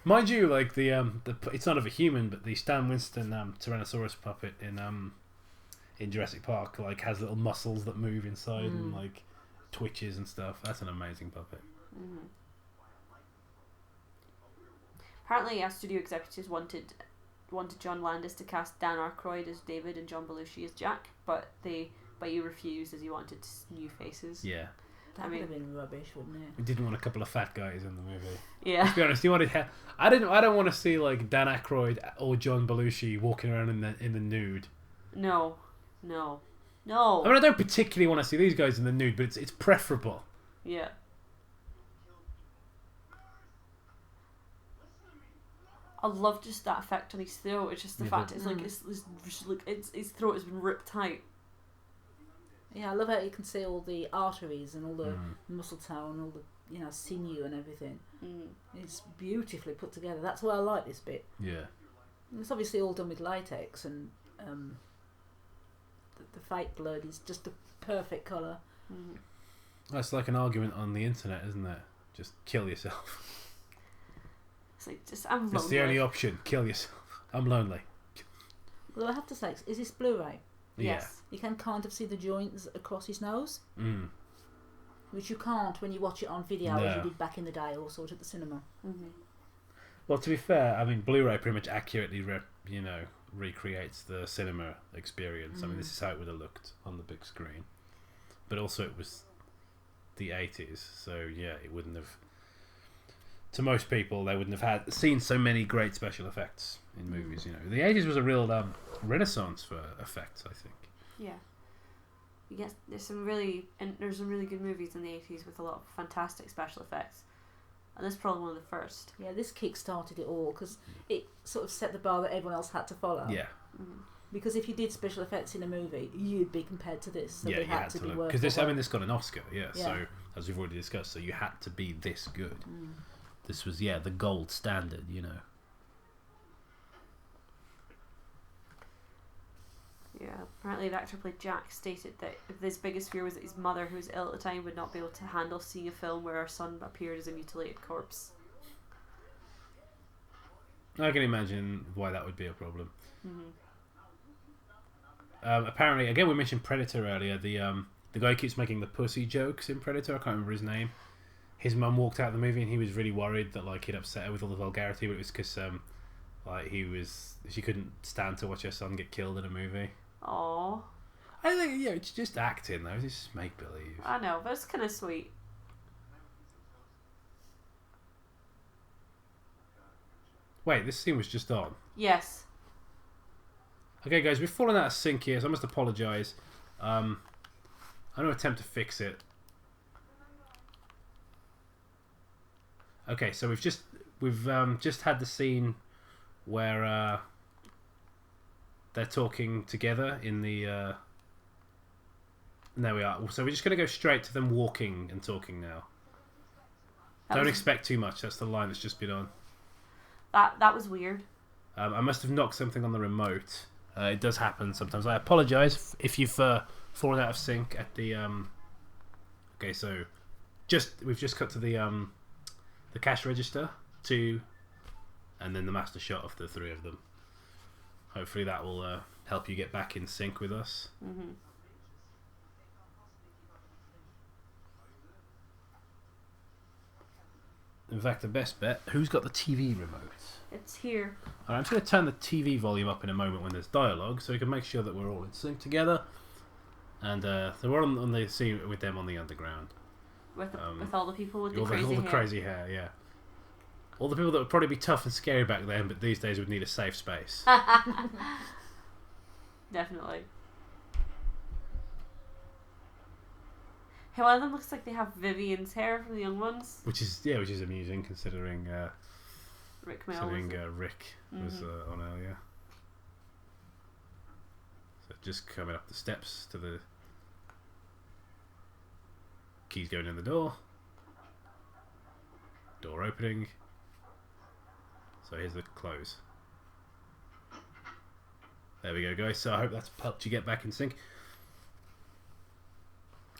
Mind you, like, it's not of a human, but the Stan Winston Tyrannosaurus puppet in Jurassic Park, like, has little muscles that move inside and, like, twitches and stuff. That's an amazing puppet.
Mm. Apparently, our studio executives wanted John Landis to cast Dan Aykroyd as David and John Belushi as Jack, but he refused as he wanted new faces.
Yeah.
That would have been rubbish, wouldn't it?
We didn't want a couple of fat guys in the movie.
Yeah.
Let's be honest, you wanted... I don't want to see, like, Dan Aykroyd or John Belushi walking around in the nude.
No.
I mean, I don't particularly want to see these guys in the nude, but it's preferable.
Yeah. I love just that effect on his throat. It's just the fact it's like his throat has been ripped tight.
Yeah, I love how you can see all the arteries and all the muscle tone and all the sinew and everything. Mm. It's beautifully put together. That's why I like this bit.
Yeah.
And it's obviously all done with latex, and the fake blood is just the perfect colour. Mm.
That's like an argument on the internet, isn't it? Just kill yourself.
It's like, I'm lonely.
That's the only option. Kill yourself. I'm lonely.
Well, I have to say, is this Blu-ray?
Yes.
You can kind of see the joints across his nose, which you can't when you watch it on video, as you did back in the day, or sort of at the cinema. Mm-hmm.
Well, to be fair, I mean, Blu-ray pretty much accurately, recreates the cinema experience. I mean, this is how it would have looked on the big screen, but also it was the 80s, so yeah, it wouldn't have. To most people, they wouldn't have seen so many great special effects in movies. The 80s was a real renaissance for effects, I think.
Yeah, there's some really good movies in the 80s with a lot of fantastic special effects, and this is probably one of the first.
Yeah, this kick-started it all because it sort of set the bar that everyone else had to follow.
Yeah.
Because if you did special effects in a movie, you'd be compared to this. So
yeah,
they had to be worth.
Because this got an Oscar. Yeah. So as we've already discussed, so you had to be this good. This was the gold standard,
Yeah, apparently the actor who played Jack stated that his biggest fear was that his mother, who was ill at the time, would not be able to handle seeing a film where her son appeared as a mutilated corpse.
I can imagine why that would be a problem. Apparently, again, we mentioned Predator earlier. The guy who keeps making the pussy jokes in Predator, I can't remember his name. His mum walked out of the movie and he was really worried that he'd upset her with all the vulgarity, but it was because she couldn't stand to watch her son get killed in a movie.
Aww.
I think it's just acting though. It's just make believe.
I know, but it's kind of sweet.
Wait, this scene was just on.
Yes.
Okay, guys, we've fallen out of sync here, so I must apologise. I'm gonna attempt to fix it. Okay, so we've just had the scene where they're talking together in the. There we are. So we're just going to go straight to them walking and talking now. Don't expect too much. That's the line that's just been on.
That was weird.
I must have knocked something on the remote. It does happen sometimes. I apologise if you've fallen out of sync at the. Okay, so we've just cut to the cash register, and then the master shot of the three of them. Hopefully that will help you get back in sync with us. In fact, the best bet, who's got the TV remote?
It's here.
Alright, I'm just going to turn the TV volume up in a moment when there's dialogue, so we can make sure that we're all in sync together. And so we're on the scene with them on the underground.
With all the people with the
crazy hair, yeah. All the people that would probably be tough and scary back then, but these days would need a safe space.
Definitely. One of them looks like they have Vivian's hair from the young ones.
Which is amusing considering
Rick Mel.
Rick was on earlier. So just coming up the steps to the keys going in the door. Door opening. So here's the close. There we go, guys. So I hope that's helped you get back in sync.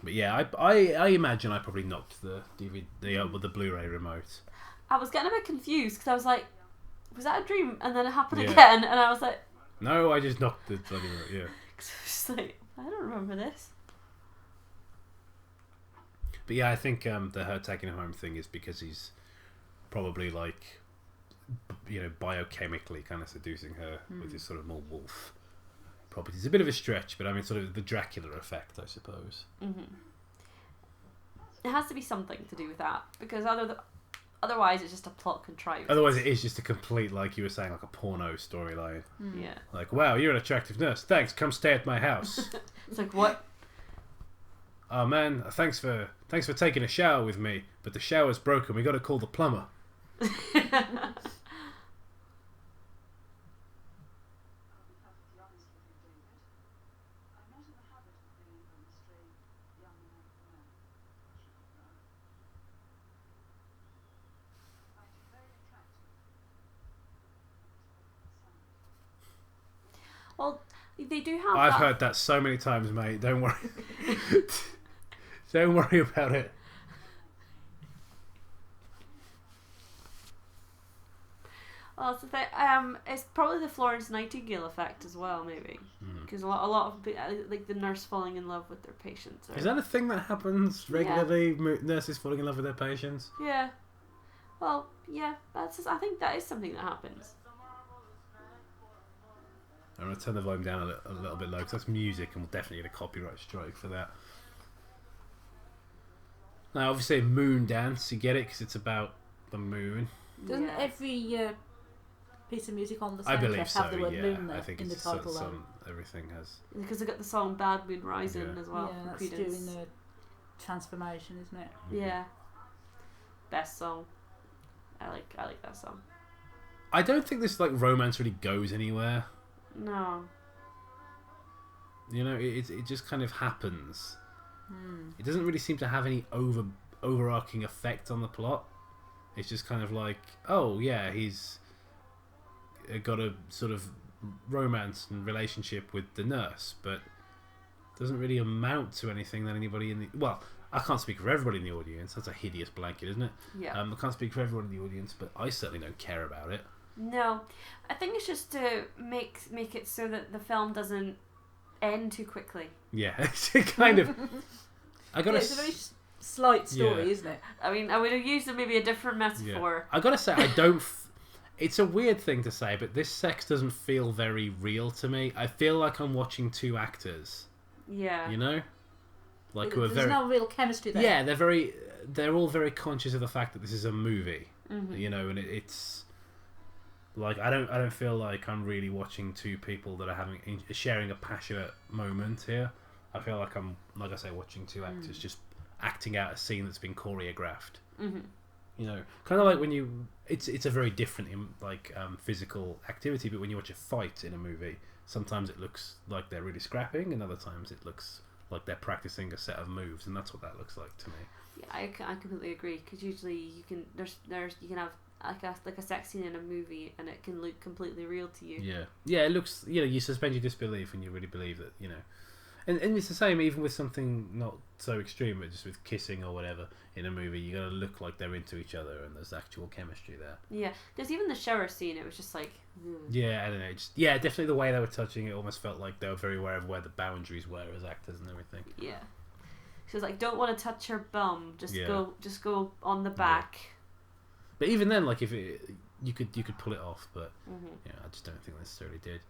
But yeah, I imagine I probably knocked the DVD with the Blu-ray remote.
I was getting a bit confused because I was like, was that a dream? And then it happened again, and I was like,
no, I just knocked the bloody remote. Yeah.
Cause I was just like, I don't remember this.
But yeah, I think the her taking him home thing is because he's probably like, biochemically kind of seducing her with his sort of more wolf properties. A bit of a stretch, but I mean, sort of the Dracula effect, I suppose.
Mm-hmm. It has to be something to do with that, because otherwise it's just a plot contrivance.
Otherwise it is just a complete, like you were saying, like a porno storyline.
Yeah.
Like, wow, you're an attractive nurse. Thanks, come stay at my house.
It's like, what?
Oh man, thanks for taking a shower with me, but the shower's broken. We got to call the plumber.
Well, they do have.
I've heard that so many times, mate. Don't worry. Don't worry about it.
Well, it's the thing. It's probably the Florence Nightingale effect as well, maybe, because a lot of like the nurse falling in love with their patients.
Is that a thing that happens regularly? Yeah. Nurses falling in love with their patients?
Yeah. Well, yeah. I think that is something that happens.
I'm going to turn the volume down a little bit low because that's music and we'll definitely get a copyright strike for that. Now, obviously, Moon Dance, you get it because it's about the moon.
Doesn't every piece of music on the
I believe
soundtrack have the word
yeah.
moon there
I think
in the
it's
title?
everything has.
Because they got the song Bad Moon Rising as well.
Yeah, that's doing the transformation, isn't it?
Yeah. Best song. I like that song.
I don't think this romance really goes anywhere.
No.
It just kind of happens. It doesn't really seem to have any overarching effect on the plot. It's just kind of like, oh yeah, he's got a sort of romance and relationship with the nurse, but doesn't really amount to anything that anybody I can't speak for everybody in the audience. That's a hideous blanket, isn't it?
Yeah.
I can't speak for everyone in the audience, but I certainly don't care about it.
No, I think it's just to make it so that the film doesn't end too quickly.
Yeah, it's kind of.
It's a very slight story, isn't it?
I mean, I would have used maybe a different metaphor.
I gotta say, I don't. It's a weird thing to say, but this sex doesn't feel very real to me. I feel like I'm watching two actors.
Yeah.
Like
there's no real chemistry there.
Yeah, they're all very conscious of the fact that this is a movie. Mm-hmm. And it's. Like I don't feel like I'm really watching two people that are sharing a passionate moment here. I feel like I'm, like I say, watching two actors just acting out a scene that's been choreographed. Mm-hmm. Kind of like when it's a very different physical activity, but when you watch a fight in a movie, sometimes it looks like they're really scrapping, and other times it looks like they're practicing a set of moves, and that's what that looks like to me. Yeah,
I completely agree, because usually you can have like a sex scene in a movie and it can look completely real to you. Yeah,
it looks, you suspend your disbelief when you really believe that, and it's the same even with something not so extreme, but just with kissing or whatever in a movie. You gotta look like they're into each other and there's actual chemistry there.
Yeah, there's even the shower scene, it was just like
yeah, I don't know, definitely the way they were touching it almost felt like they were very aware of where the boundaries were as actors and everything.
Yeah, she was like, don't want to touch her bum, just go on the back.
But even then, like if you could pull it off, but I just don't think necessarily did.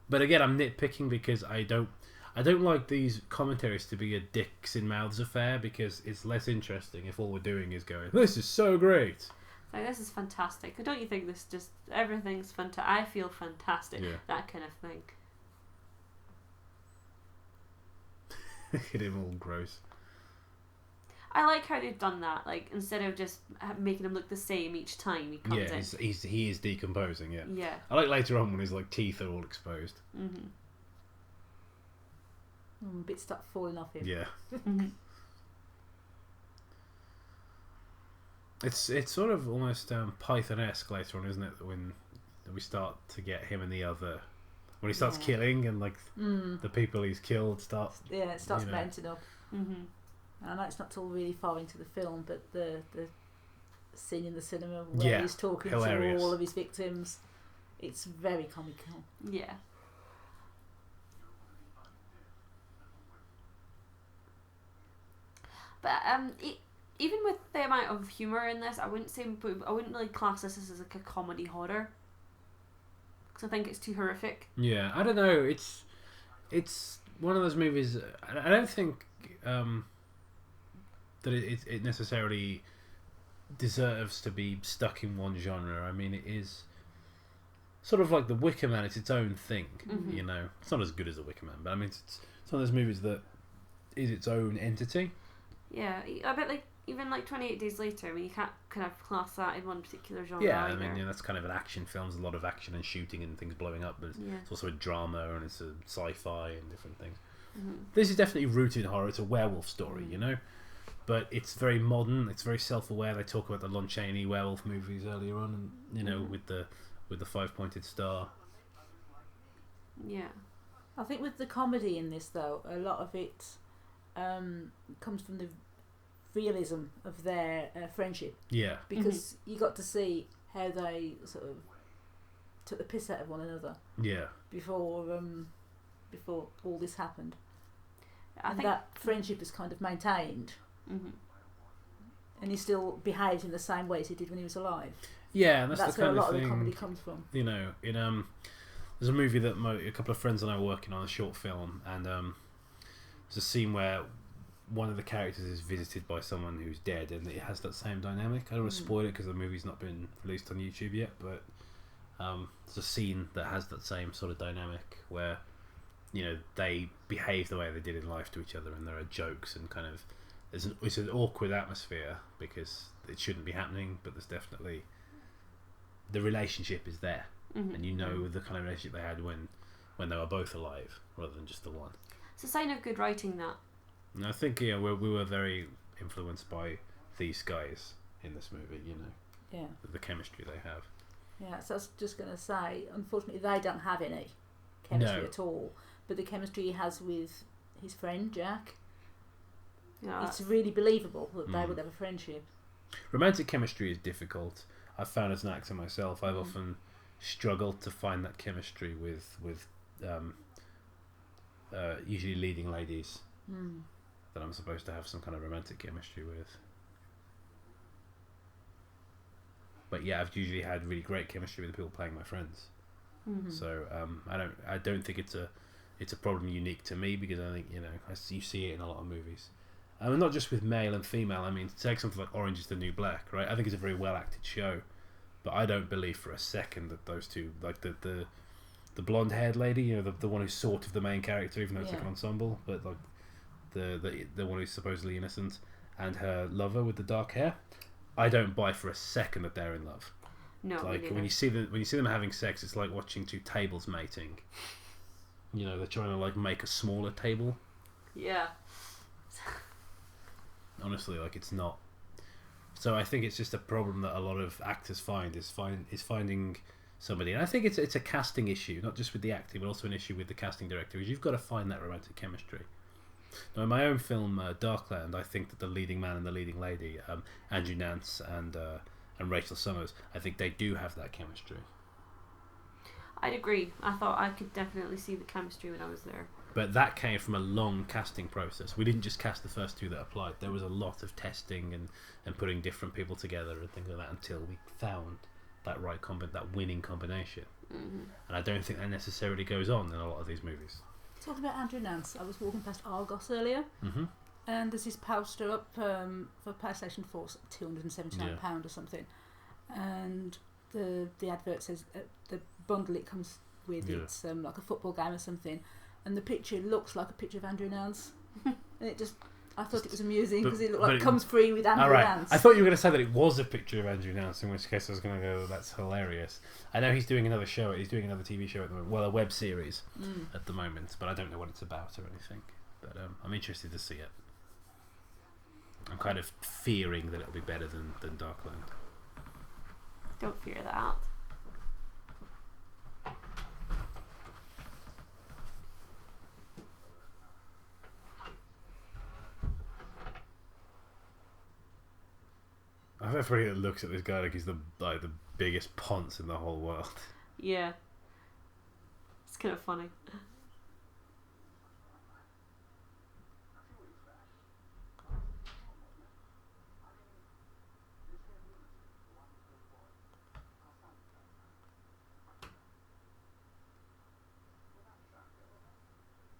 But again, I'm nitpicking because I don't like these commentaries to be a dicks in mouths affair, because it's less interesting if all we're doing is going, this is so great.
Like, this is fantastic. Don't you think this just everything's fantastic? I feel fantastic. That kind of thing.
Get him all gross.
I like how they've done that. Like, instead of just making him look the same each time he comes in.
Yeah, he is decomposing. Yeah.
Yeah.
I like later on when his like teeth are all exposed.
Mm-hmm.
Bits start falling off him.
Yeah.
Mm-hmm.
It's sort of almost Python-esque later on, isn't it? When we start to get him and the other, when he starts killing and like the people he's killed start.
Yeah, it starts mounting up.
Mm-hmm.
I know it's not till really far into the film, but the scene in the cinema where he's talking to all of his victims, it's very comical.
Yeah. But even with the amount of humour in this, I wouldn't really class this as like a comedy horror. Because I think it's too horrific.
Yeah, I don't know. It's one of those movies. I don't think that it necessarily deserves to be stuck in one genre. I mean, it is sort of like The Wicker Man. It's its own thing, you know. It's not as good as The Wicker Man, but I mean, it's one of those movies that is its own entity.
Yeah, I bet like even like 28 Days Later, I mean, you can't kind of class that in one particular genre.
Yeah,
either.
I mean, that's kind of an action film. There's a lot of action and shooting and things blowing up, but it's also a drama and it's a sci-fi and different things. This is definitely rooted in horror. It's a werewolf story, you know, but it's very modern. It's very self-aware. They talk about the Lon Chaney werewolf movies earlier on, and you know, with the 5-pointed star.
Yeah,
I think with the comedy in this, though, a lot of it comes from the realism of their friendship.
Yeah,
because you got to see how they sort of took the piss out of one another.
Yeah,
before all this happened.
I think
that friendship is kind of maintained, and he still behaves in the same way as he did when he was alive.
Yeah, and that's the
where
kind
a lot
of
of
thing,
the comedy comes from.
You know, in there's a movie that a couple of friends and I were working on, a short film, and there's a scene where one of the characters is visited by someone who's dead, and it has that same dynamic. I don't want to spoil it because the movie's not been released on YouTube yet, but there's a scene that has that same sort of dynamic where, you know, they behave the way they did in life to each other, and there are jokes and kind of it's an awkward atmosphere because it shouldn't be happening, but there's definitely the relationship is there, and you know the kind of relationship they had when they were both alive rather than just the one.
It's a sign of good writing, that.
And I think we were very influenced by these guys in this movie, you know.
Yeah.
The chemistry they have.
Yeah, so I was just going to say, unfortunately, they don't have any chemistry at all. But the chemistry he has with his friend Jack, it's really believable that they would have a friendship.
Romantic chemistry is difficult. I've found as an actor myself, I've often struggled to find that chemistry with usually leading ladies that I'm supposed to have some kind of romantic chemistry with. But yeah, I've usually had really great chemistry with the people playing my friends. So I don't think it's a problem unique to me, because I think, you know, you see it in a lot of movies. And not just with male and female. I mean, to take something like Orange is the New Black, right? I think it's a very well acted show, but I don't believe for a second that those two, like the blonde haired lady, you know, the one who's sort of the main character, even though it's like an ensemble, but like the one who's supposedly innocent, and her lover with the dark hair, I don't buy for a second that they're in love.
No,
like when you see them having sex, it's like watching two tables mating. You know, they're trying to like make a smaller table.
Yeah.
Honestly, like, it's not. So I think it's just a problem that a lot of actors find is finding somebody, and I think it's a casting issue, not just with the acting, but also an issue with the casting director. Is you've got to find that romantic chemistry. Now, in my own film, Darkland, I think that the leading man and the leading lady, Andrew Nance and Rachel Summers, I think they do have that chemistry.
I'd agree. I thought I could definitely see the chemistry when I was there.
But that came from a long casting process. We didn't just cast the first two that applied. There was a lot of testing and putting different people together and things like that until we found that right that winning combination. And I don't think that necessarily goes on in a lot of these movies.
Talking about Andrew Nance, I was walking past Argos earlier, and there's this poster up for PlayStation 4, £279 or something, and the advert says the bundle it comes with, it's like a football game or something, and the picture looks like a picture of Andrew Nance. And I thought it was amusing because it looked
but
like comes free with Andrew Nance.
I thought you were going to say that it was a picture of Andrew Nance, in which case I was going to go, that's hilarious. I know he's doing another show. He's doing another TV show at the moment. Well, a web series at the moment, but I don't know what it's about or anything. But I'm interested to see it. I'm kind of fearing that it'll be better than Darkland.
Don't fear that.
I have everybody that looks at this guy like he's the biggest ponce in the whole world.
Yeah. It's kind of funny.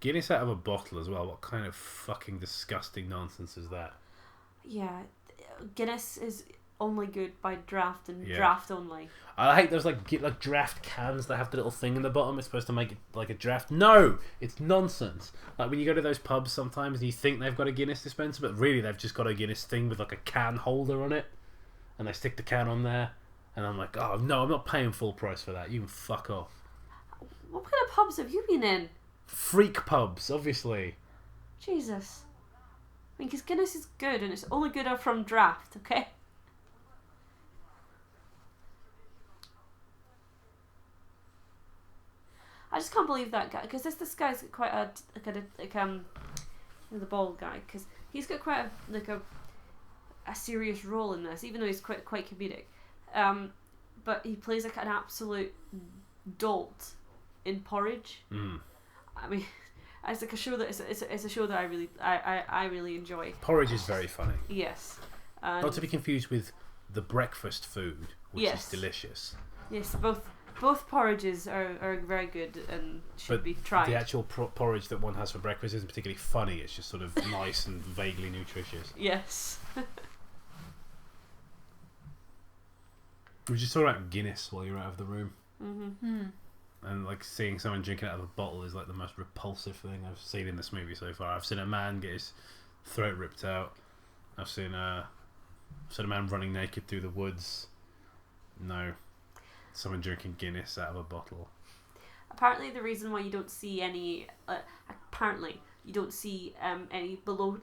Guinness out of a bottle as well. What kind of fucking disgusting nonsense is that?
Yeah, Guinness is only good by draft and draft only.
I hate those like draft cans that have the little thing in the bottom. It's supposed to make it like a draft. No, it's nonsense. Like when you go to those pubs sometimes and you think they've got a Guinness dispenser, but really they've just got a Guinness thing with like a can holder on it, and they stick the can on there. And I'm like, oh no, I'm not paying full price for that. You can fuck off.
What kind of pubs have you been in?
Freak pubs, obviously.
Jesus. I mean, because Guinness is good, and it's only good from draft, okay? I just can't believe that guy, because this guy's got quite a the bald guy, because he's got quite a serious role in this, even though he's quite comedic. But he plays like an absolute dolt in Porridge. I mean, it's like a show that it's a show that I really enjoy.
Porridge is very funny.
Yes.
Not to be confused with the breakfast food, which is delicious.
Yes, both porridges are very good and should be tried.
The actual porridge that one has for breakfast isn't particularly funny. It's just sort of nice and vaguely nutritious.
Yes.
We just talking about Guinness while you're out of the room.
Mm-hmm.
And like seeing someone drinking out of a bottle is like the most repulsive thing I've seen in this movie so far. I've seen a man get his throat ripped out. I've seen a man running naked through the woods. No. Someone drinking Guinness out of a bottle.
Apparently the reason why you don't see any any below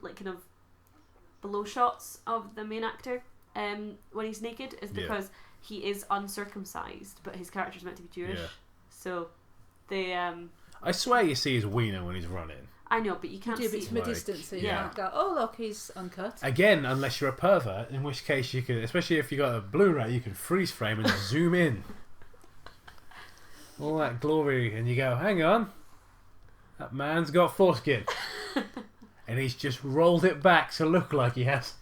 shots of the main actor when he's naked is because he is uncircumcised, but his character's meant to be Jewish.
Yeah.
So they
I swear you see his wiener when he's running.
I know, but you can't
do
see
it from a distance, so you can't go, oh look, he's uncut.
Again, unless you're a pervert, in which case you can, especially if you got a Blu-ray, you can freeze frame and zoom in. All that glory, and you go, hang on, that man's got foreskin. And he's just rolled it back to look like he has.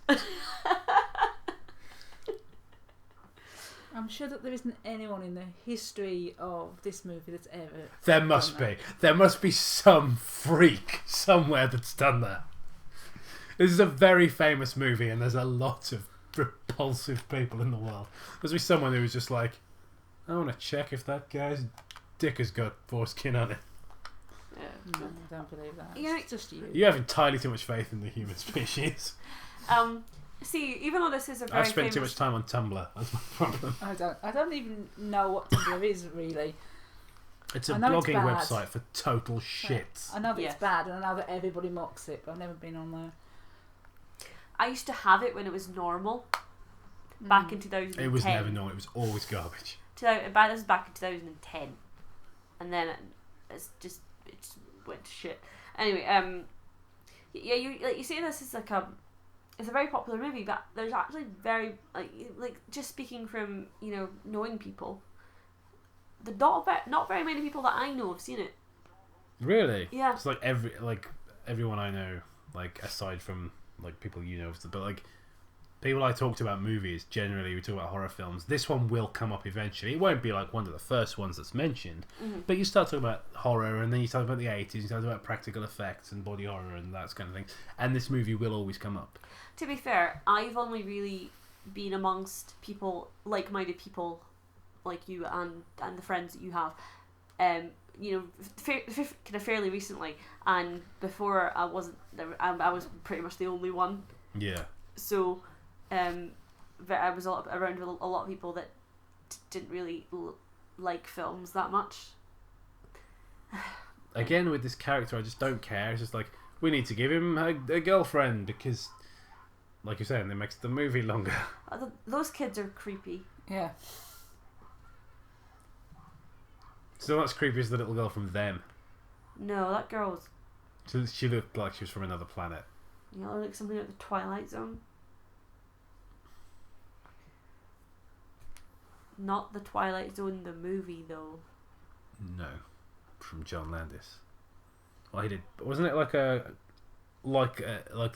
I'm sure that there isn't anyone in the history of this movie that's ever...
There must be. There must be some freak somewhere that's done that. This is a very famous movie, and there's a lot of repulsive people in the world. There's be someone who was just like, I want to check if that guy's dick has got foreskin on it.
Yeah, no, I don't believe that.
Yeah,
it's just you.
You have entirely too much faith in the human species.
See, even though this is a very
I've spent too much time on Tumblr. That's my problem.
I don't even know what Tumblr is really.
It's a blogging website for total shit.
I know that it's bad, and I know that everybody mocks it, but I've never been on there.
I used to have it when it was normal. Back in 2010.
It was never normal. It was always garbage.
This was back in 2010, and then it went to shit. Anyway, you see this is it's a very popular movie, but there's actually very like just speaking from knowing people, not very many people that I know have seen it.
Really?
Yeah.
It's like everyone I know, like aside from like people you know, but like people I talk to about movies, generally we talk about horror films. This one will come up eventually. It won't be like one of the first ones that's mentioned, but you start talking about horror, and then you talk about the 80s, you talk about practical effects and body horror and that kind of thing, and this movie will always come up.
To be fair, I've only really been amongst people, like-minded people like you and the friends that you have, kind of fairly recently, and before I wasn't. I was pretty much the only one.
Yeah.
So, I was around with a lot of people that didn't really like films that much.
Again, with this character, I just don't care. It's just like, we need to give him a girlfriend because, like you're saying, it makes the movie longer.
Those kids are creepy.
Yeah.
So not as creepy as the little girl from Them.
No, that girl's...
She looked like she was from another planet.
Like something like the Twilight Zone. Not the Twilight Zone, the movie, though.
No. From John Landis. Well, he did... Wasn't it like the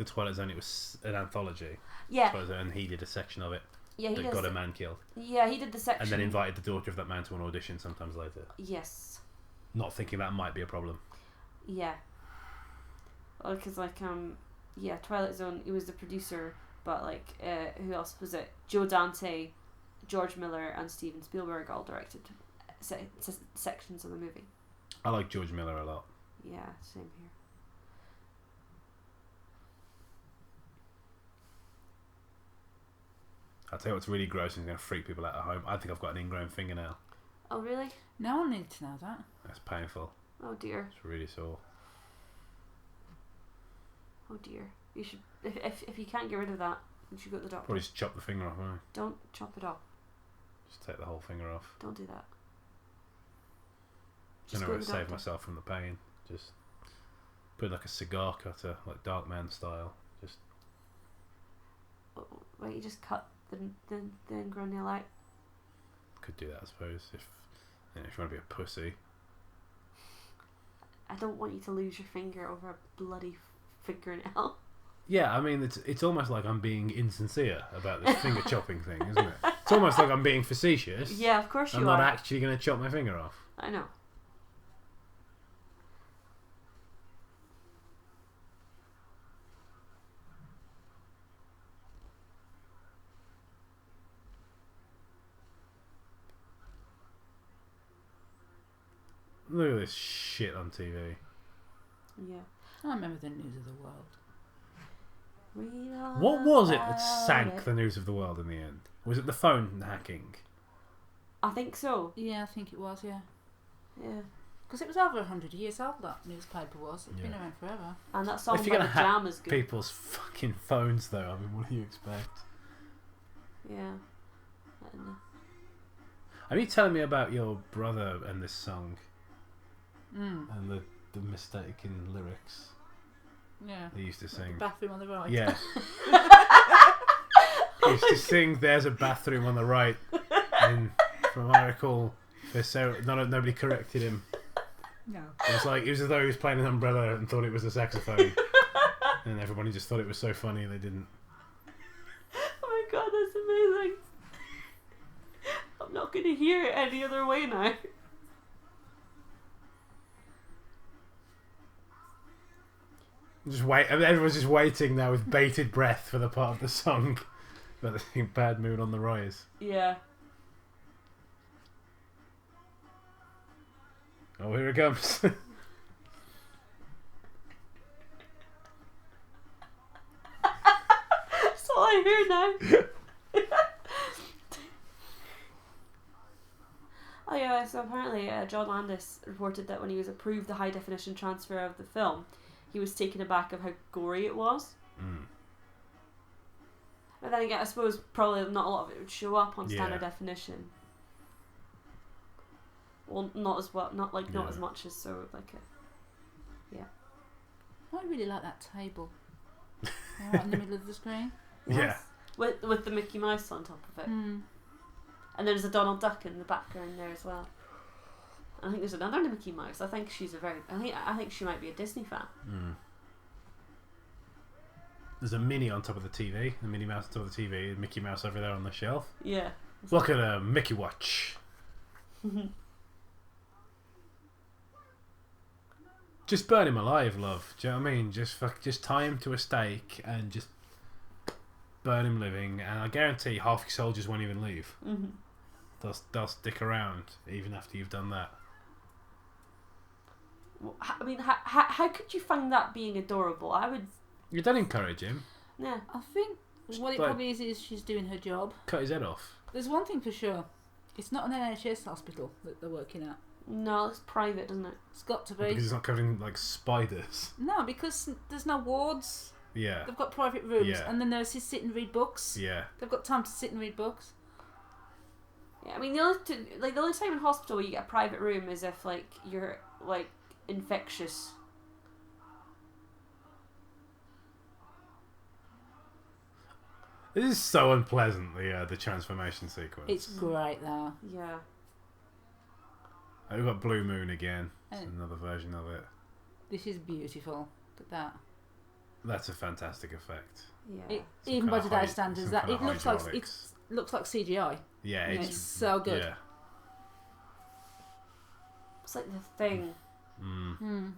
Twilight Zone, it was an anthology?
Yeah.
Twilight Zone, and he did a section of it.
Yeah,
that got a man killed.
Yeah, he did the section.
And then invited the daughter of that man to an audition sometimes later.
Yes.
Not thinking that might be a problem.
Yeah. Well, because Twilight Zone. He was the producer, but who else was it? Joe Dante, George Miller, and Steven Spielberg all directed sections of the movie.
I like George Miller a lot.
Yeah, same here.
I'll tell you what's really gross and going to freak people out at home. I think I've got an ingrown fingernail.
Oh, really?
No one needs to know that.
That's painful.
Oh, dear.
It's really sore.
Oh, dear. You should... If you can't get rid of that, you should go to the doctor.
Probably just chop the finger off, won't I?
Don't chop it off.
Just take the whole finger off.
Don't do that.
I know how to save myself from the pain. Just put like a cigar cutter, like Darkman style. Just...
Wait, you just cut the ingrown nail out?
Could do that, I suppose, if you want to be a pussy.
I don't want you to lose your finger over a bloody fingernail.
Yeah, I mean, it's almost like I'm being insincere about this finger chopping thing, isn't it? It's almost like I'm being facetious.
Yeah, of course you are.
I'm not actually going to chop my finger off.
I know.
Look at this shit on TV.
Yeah.
I remember the news of the world.
What was it that sank the news of the world in the end? Was it the phone hacking?
I think so.
Yeah, I think it was, yeah.
Yeah.
Because it was over 100 years old, that newspaper was. It's been around forever.
And that song
if you're
by
gonna
the Jam
hack
is good.
people's fucking phones, though, I mean, what do you expect?
Yeah. I don't know.
Are you telling me about your brother and this song?
Mm.
And the mistaken lyrics
Yeah.
he used to sing.
The bathroom on the right.
Yeah. He used to sing "There's a bathroom on the right," and from what I recall, nobody corrected him.
No.
It was as though he was playing an umbrella and thought it was a saxophone, and everybody just thought it was so funny they didn't.
Oh my god, that's amazing. I'm not going to hear it any other way now.
Just wait. I mean, everyone's just waiting now with bated breath for the part of the song about the bad mood on the rise.
Yeah.
Oh, here it comes.
That's all I hear now. Oh yeah, so apparently John Landis reported that when he was approved the high definition transfer of the film, he was taken aback of how gory it was.
Mm.
But then again, I suppose probably not a lot of it would show up on standard
Yeah.
definition. Well, not as well, not as much as so like it. Yeah.
I really like that table. Right in the middle of the screen.
Yeah.
With the Mickey Mouse on top of it.
Mm.
And there's a Donald Duck in the background there as well. I think there's another Mickey Mouse. I think she might be a Disney fan.
Mm. There's a Minnie on top of the TV. The Minnie Mouse on top of the TV. And Mickey Mouse over there on the shelf.
Yeah.
Look at a Mickey watch. Just burn him alive, love. Do you know what I mean? Just tie him to a stake and just burn him living. And I guarantee half your soldiers won't even leave.
Mm-hmm.
They'll stick around even after you've done that.
I mean, how could you find that being adorable? I would.
You don't encourage him.
Yeah.
I think what it
like-
probably is she's doing her job.
Cut his head off.
There's one thing for sure. It's not an NHS hospital that they're working at.
No, it's private, isn't it?
It's got to be.
Because it's not covered in like spiders.
No, because there's no wards.
Yeah.
They've got private rooms,
Yeah.
and the nurses sit and read books.
Yeah.
They've got time to sit and read books.
Yeah, I mean the only time in hospital where you get a private room is if like you're like infectious.
This is so unpleasant. The transformation sequence.
It's great though.
Yeah.
We've got Blue Moon again. It's
And-
another version of it.
This is beautiful. Look at that.
That's a fantastic effect.
Yeah.
Even by
kinda
today's
hy-
standards,
some
that
kinda
it looks like
hydraulics.
it looks like CGI.
Yeah,
You know,
it's
it's so good.
Yeah.
It's like the thing.
Mm.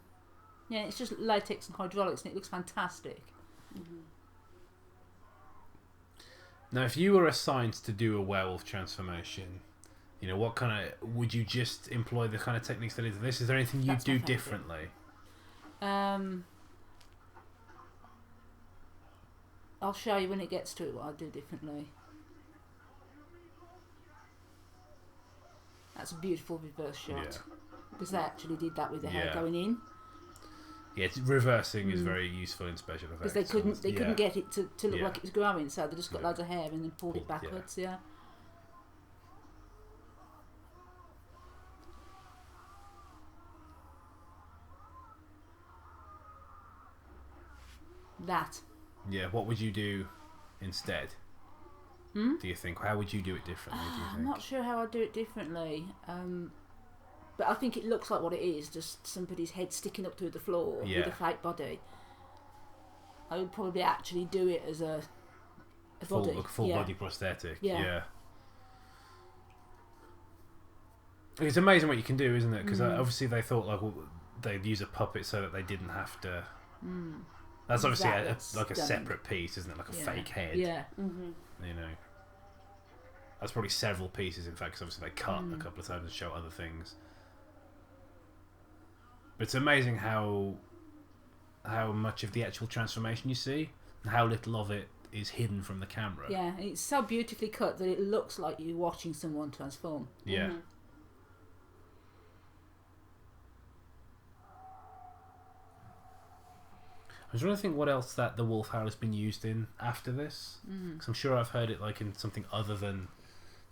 Yeah, it's just latex and hydraulics, and it looks fantastic.
Mm-hmm.
Now, if you were assigned to do a werewolf transformation, what kind of would you just employ the kind of techniques that is this? Is there anything you'd
That's my
do
favourite.
differently?
I'll show you when it gets to it what I'll do differently. That's a beautiful reverse shot.
Yeah.
Because they actually did that with the hair
Yeah.
going in.
Yeah, reversing is very useful in special effects.
Because they couldn't get it to look
Yeah.
like it was growing, so they just got
Yeah.
loads of hair and then pulled it
Pulled, yeah.
backwards. Yeah. That.
Yeah, what would you do instead?
Hmm?
Do you think? How would you do it differently? Do you
I'm
think?
not sure how I'd do it differently. But I think it looks like what it is, just somebody's head sticking up through the floor
Yeah.
with a fake body. I would probably actually do it as a body.
Full
yeah.
body prosthetic.
Yeah.
Yeah. It's amazing what you can do, isn't it? Because obviously they thought they'd use a puppet so that they didn't have to. That's obviously
That's
like a
stunning.
separate piece, isn't it? Like a
Yeah.
fake head.
Yeah.
Mm-hmm.
That's probably several pieces, in fact, because obviously they cut a couple of times and show other things. But it's amazing how much of the actual transformation you see, and how little of it is hidden from the camera.
Yeah, and it's so beautifully cut that it looks like you're watching someone transform.
Yeah.
Mm-hmm.
I was trying to think what else that the wolf howl has been used in after this, because I'm sure I've heard it like in something other than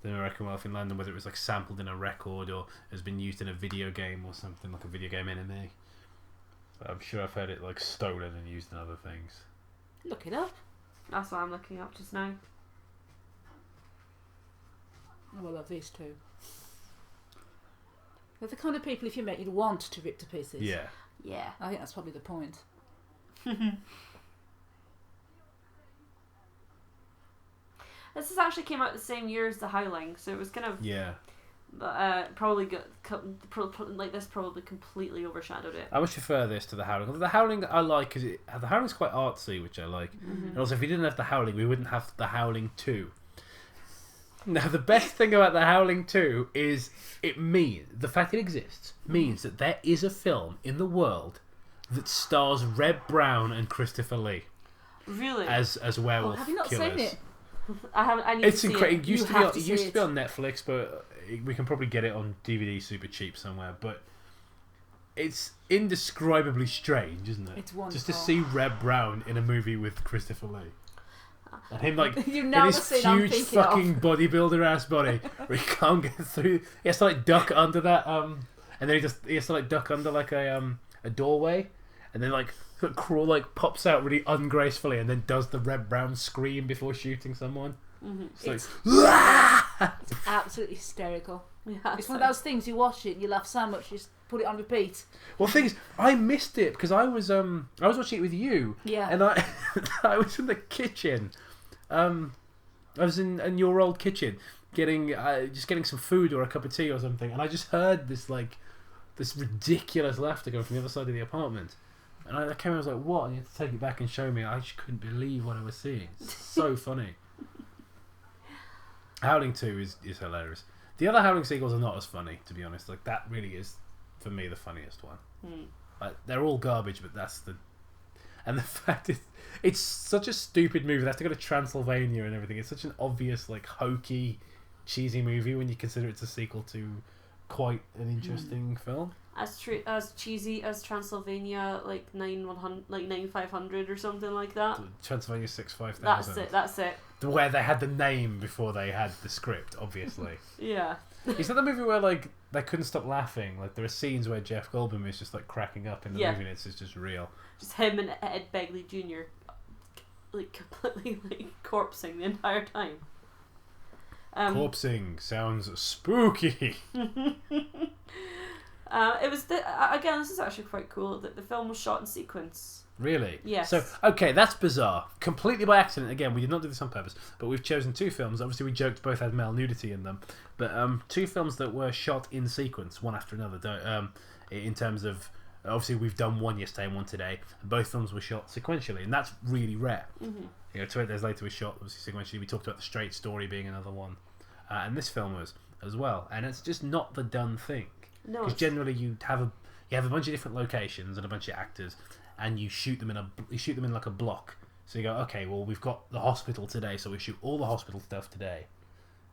the American Werewolf in London, whether it was like sampled in a record or has been used in a video game or something, like a video game enemy. But I'm sure I've heard it like stolen and used in other things.
Look it up.
That's what I'm looking up just now.
Oh, I love these two. They're the kind of people, if you met, you'd want to rip to pieces.
Yeah.
Yeah.
I think that's probably the point.
This actually came out the same year as The Howling, so it was kind of
Yeah.
probably like this probably completely overshadowed it.
I much prefer this to the Howling. The Howling I like because the Howling's quite artsy, which I like. And also, if we didn't have the Howling, we wouldn't have the Howling 2. Now, the best thing about the Howling 2 is the fact it exists means that there is a film in the world that stars Reb Brown and Christopher Lee
Really?
as werewolf
Have you not
killers.
seen it?
I haven't. I need
It's
to see
incredible.
it.
It used
You
to be
have to see it.
on Netflix, but we can probably get it on DVD super cheap somewhere. But it's indescribably strange, isn't it?
It's
Just to
wonderful.
see Reb Brown in a movie with Christopher Lee. And him like
You
in
know
his
the scene I'm
huge
thinking of.
fucking bodybuilder ass body where he can't get through. He has to like duck under that and then he has to like duck under like a doorway, and then like crawl like pops out really ungracefully and then does the Reb Brown scream before shooting someone. It's like,
It's absolutely hysterical.
Yeah,
It's one of those things you watch it and you laugh so much you just put it on repeat.
well, the thing is, I missed it because I was watching it with you.
Yeah.
And I was in the kitchen. I was in your old kitchen getting some food or a cup of tea or something, and I just heard this ridiculous laughter coming from the other side of the apartment. And I came and I was like, what? And you had to take it back and show me. I just couldn't believe what I was seeing. It's so funny. Howling 2 is hilarious. The other Howling sequels are not as funny, to be honest. Like, that really is, for me, the funniest one. they're all garbage, but that's the... And the fact is, it's such a stupid movie. They have to go to Transylvania and everything. It's such an obvious, like, hokey, cheesy movie when you consider it's a sequel to quite an interesting film.
As cheesy as Transylvania, like 9500 or something like that.
Transylvania 65000.
That's it.
Where they had the name before they had the script, obviously.
Yeah.
Is that the movie where, like, they couldn't stop laughing? Like, there are scenes where Jeff Goldblum is just, like, cracking up in the movie, and it's just real.
Just him and Ed Begley Jr. like completely like corpsing the entire time.
Corpsing sounds spooky.
It was again. This is actually quite cool that the film was shot in sequence.
Really?
Yes.
So, okay, that's bizarre. Completely by accident. Again, we did not do this on purpose, but we've chosen two films. Obviously, we joked both had male nudity in them, but two films that were shot in sequence, one after another. In terms of, obviously, we've done one yesterday and one today, and both films were shot sequentially, and that's really rare. Mm-hmm. 28 Days Later was shot obviously sequentially. We talked about The Straight Story being another one, and this film was as well. And it's just not the done thing.
No.
Because generally you have a bunch of different locations and a bunch of actors, and you shoot them in like a block. So you go, okay, well, we've got the hospital today, so we shoot all the hospital stuff today,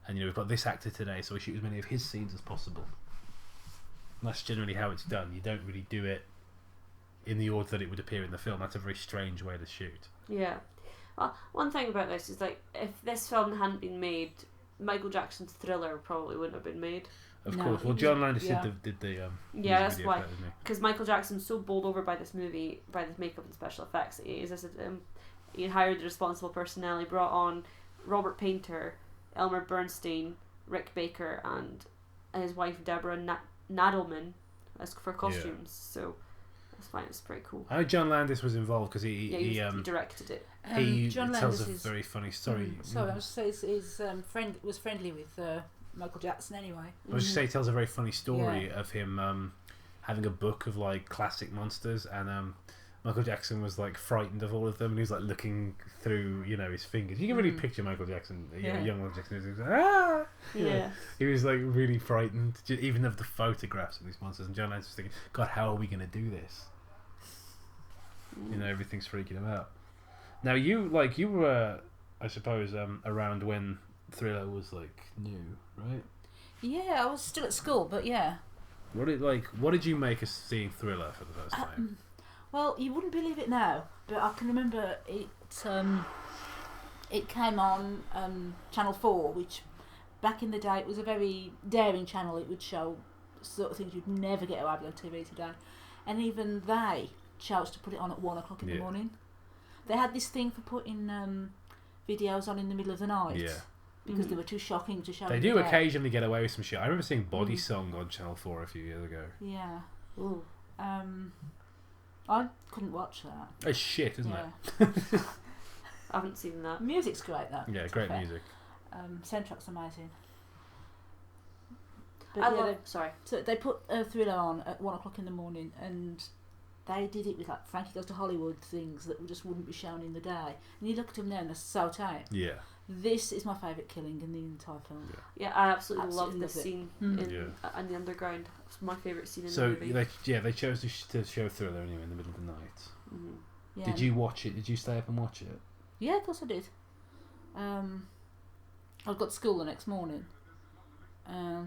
and we've got this actor today, so we shoot as many of his scenes as possible. And that's generally how it's done. You don't really do it in the order that it would appear in the film. That's a very strange way to shoot.
Yeah. Well, one thing about this is, like, if this film hadn't been made, Michael Jackson's Thriller probably wouldn't have been made.
Of course. Well, John Landis did the
yeah, that's why. Because Michael Jackson's so bowled over by this movie, by this makeup and special effects. He hired the responsible personnel. He brought on Robert Painter, Elmer Bernstein, Rick Baker, and his wife Deborah Nadelman as for costumes. So that's fine. It's pretty cool.
I know John Landis was involved because he
directed it.
He
John
tells
Landis
a very funny story.
Sorry, I was say his friend was friendly with Michael Jackson anyway.
I was just say he tells a very funny story of him having a book of like classic monsters, and Michael Jackson was like frightened of all of them, and he was like looking through his fingers. You can really picture Michael Jackson, young Michael Jackson. He was like, ah!
Yeah.
He was like really frightened, even of the photographs of these monsters. And John Landis was thinking, God, how are we going to do this? Everything's freaking him out. Now you were, I suppose, around when Thriller was like new, right?
Yeah, I was still at school, but yeah.
What did you make of seeing Thriller for the first time?
Well, you wouldn't believe it now, but I can remember it. It came on Channel 4, which back in the day it was a very daring channel. It would show sort of things you'd never get away with on TV today, and even they chose to put it on at 1 o'clock in the morning. They had this thing for putting videos on in the middle of the night. Yeah. Because they were too shocking to show.
They do occasionally get away with some shit. I remember seeing Body Song on Channel 4 a few years ago.
Yeah. Ooh. I couldn't watch that.
It's shit, isn't it?
I haven't seen that.
Music's great, though.
Yeah, great music.
Soundtrack's amazing.
Sorry.
So they put Thriller on at 1 o'clock in the morning, and they did it with like Frankie Goes to Hollywood things that just wouldn't be shown in the day. And you look at them now and they're so tame.
Yeah.
This is my favourite killing in the entire film.
Yeah, I absolutely love this scene in the underground. It's my favourite scene in the movie.
They chose to show Thriller anyway in the middle of the night.
Mm-hmm.
Yeah.
Did you watch it? Did you stay up and watch it?
Yeah, of course I did. I got to school the next morning. I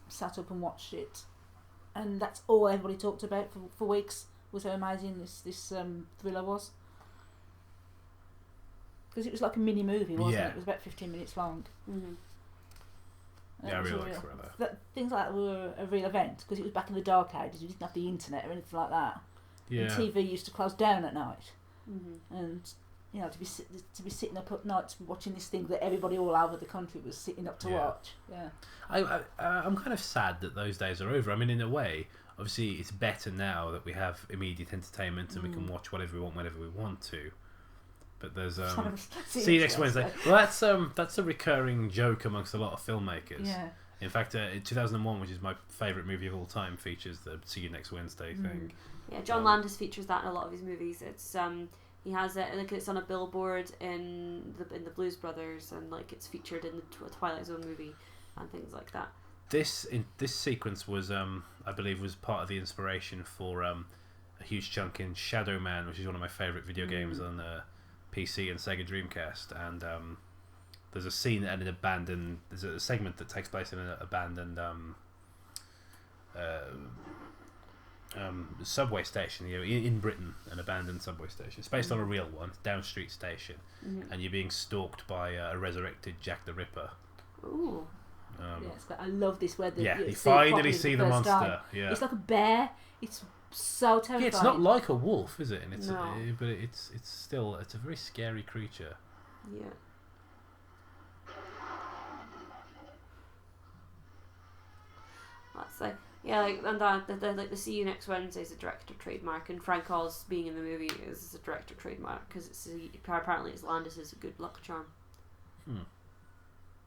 sat up and watched it, and that's all everybody talked about for weeks. Was how amazing this Thriller was. Because it was like a mini movie, wasn't it? It was about 15 minutes long.
Mm-hmm.
Yeah, I really like Thriller.
Things like that were a real event, because it was back in the dark ages. You didn't have the internet or anything like that. Yeah. And TV used to close down at night. Mm-hmm. And to be sitting up at night to be watching this thing that everybody all over the country was sitting up to watch. Yeah.
I'm kind of sad that those days are over. I mean, in a way, obviously, it's better now that we have immediate entertainment and we can watch whatever we want whenever we want to. But there's see you next Wednesday. Well, that's a recurring joke amongst a lot of filmmakers.
Yeah.
In fact, 2001, which is my favourite movie of all time, features the "See You Next Wednesday" thing.
Yeah, John Landis features that in a lot of his movies. It's he has it like it's on a billboard in the Blues Brothers, and like it's featured in the Twilight Zone movie and things like that.
this sequence was, I believe, was part of the inspiration for a huge chunk in Shadow Man, which is one of my favourite video games on PC and Sega Dreamcast. And there's a scene at an abandoned. There's a segment that takes place in an abandoned subway station, in Britain, an abandoned subway station. It's based on a real one, Down Street Station, and you're being stalked by a resurrected Jack the Ripper.
Ooh. Yes, but I love this where
you finally see the monster. Time. Yeah,
it's like a bear. It's so terrifying.
Yeah, it's not like a wolf, is it? And it's
no.
But it's still a very scary creature.
Yeah. That's like the "See You Next Wednesday" is a director trademark, and Frank Oz being in the movie is a director trademark because apparently it's Landis's a good luck charm.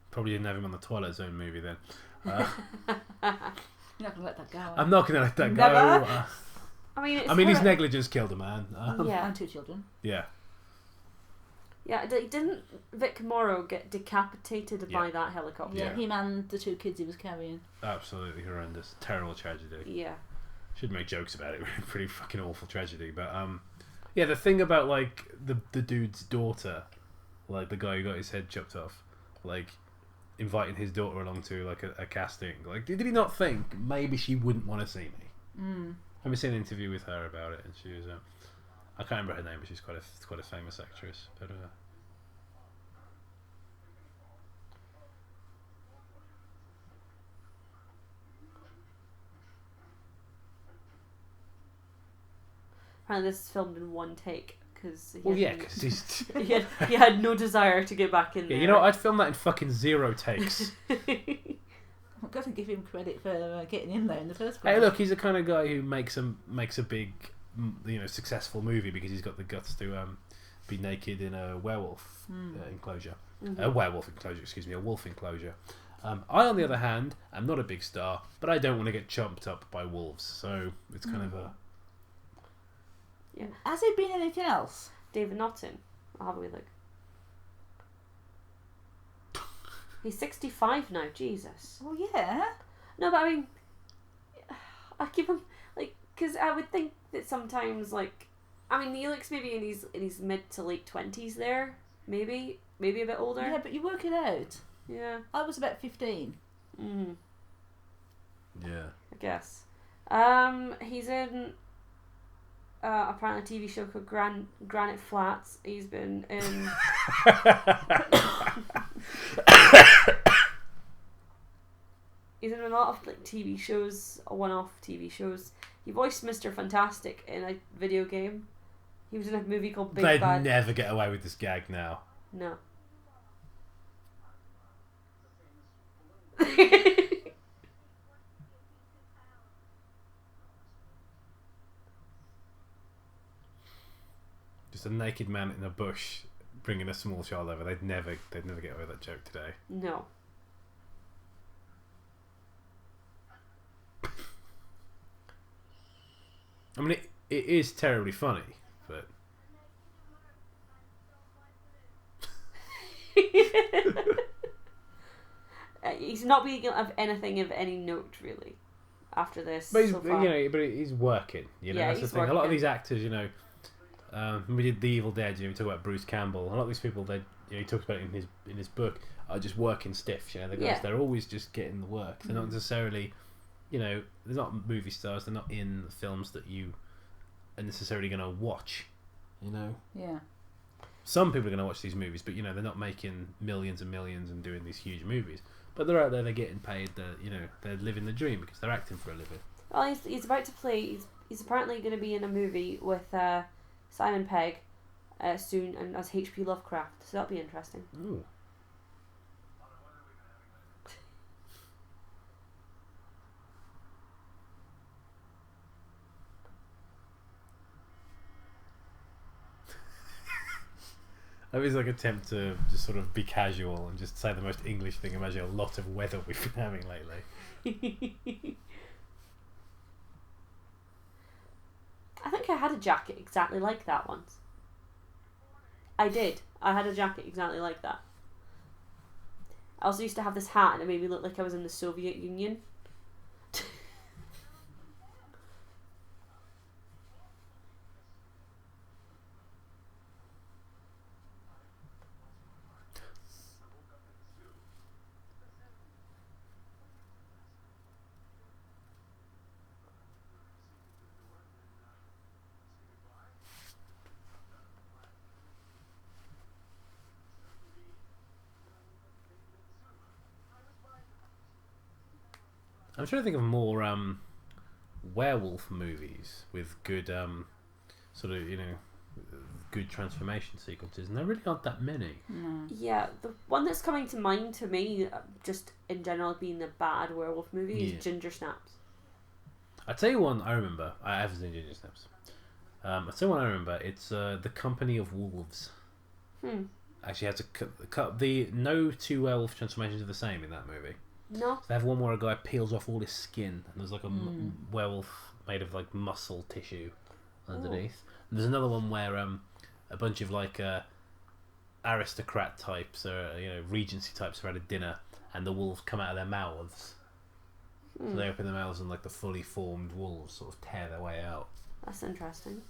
Probably didn't have him on the Twilight Zone movie then.
You're not gonna let that go.
I'm not gonna let that
Never.
go.
I mean,
his negligence killed a man.
And 2 children.
Yeah.
Yeah, didn't Vic Morrow get decapitated by that helicopter?
Yeah, him and the 2 kids he was carrying.
Absolutely horrendous. Terrible tragedy.
Yeah.
Should make jokes about it. Pretty fucking awful tragedy. But yeah, the thing about like the dude's daughter, like the guy who got his head chopped off, like inviting his daughter along to like a casting. Like, did he not think maybe she wouldn't want to see me? I've seen an interview with her about it, and she was I can't remember her name, but she's quite a famous actress. But
apparently this is filmed in one take because he had no desire to get back in there.
You know, I'd film that in fucking 0 takes.
I've got to give him credit for getting in there in the first place.
Hey, look, he's the kind of guy who makes a big, successful movie because he's got the guts to be naked in a werewolf enclosure. A werewolf enclosure, excuse me, a wolf enclosure. I, on the other hand, am not a big star, but I don't want to get chomped up by wolves, so it's kind of a...
Yeah.
Has he been in anything else?
David Naughton. I'll have a wee look. He's 65 now, Jesus.
Well, yeah.
No, but I mean, I keep him, like, because I would think that sometimes, like, I mean, Neelix maybe in his mid to late 20s there, maybe a bit older.
Yeah, but you work it out.
Yeah.
I was about 15.
Yeah.
I guess. He's in apparently a TV show called Granite Flats. He's been in... He's in a lot of like TV shows, one-off TV shows. He voiced Mr. Fantastic in a video game. He was in a movie called Big
They'd
Bad.
never get away with this gag now.
No.
Just a naked man in a bush bringing a small child over. They'd never get away with that joke today.
No.
I mean, it is terribly funny, but...
He's not being of anything of any note, really, after this.
But he's,
so far.
but he's working. That's the thing.
Working.
A lot of these actors, when we did The Evil Dead, we talk about Bruce Campbell. A lot of these people, he talks about it in his book, are just working stiff. The guys, they're always just getting the work. They're not necessarily, they're not movie stars. They're not in the films that you are necessarily going to watch.
Yeah.
Some people are going to watch these movies, but they're not making millions and millions and doing these huge movies. But they're out there, they're getting paid. They're living the dream because they're acting for a living.
Well, he's about to play. He's apparently going to be in a movie with Simon Pegg soon, and as H.P. Lovecraft. So that'll be interesting.
Ooh. That was like an attempt to just sort of be casual and just say the most English thing. Imagine a lot of weather we've been having lately.
I think I had a jacket exactly like that once. I did. I had a jacket exactly like that. I also used to have this hat and it made me look like I was in the Soviet Union.
I'm trying to think of more werewolf movies with good sort of, you know, good transformation sequences, and there really aren't that many.
Yeah, the one that's coming to mind to me, just in general being a bad werewolf movie, is Ginger Snaps.
I'll tell you one I remember. I haven't seen Ginger Snaps. I'll tell you one I remember. It's The Company of Wolves. Actually, has no two werewolf transformations are the same in that movie.
No.
So they have one where a guy peels off all his skin, and there's like a werewolf made of like muscle tissue underneath. And there's another one where a bunch of like aristocrat types or regency types are at a dinner, and the wolves come out of their mouths. So they open their mouths, and like the fully formed wolves sort of tear their way out.
That's interesting.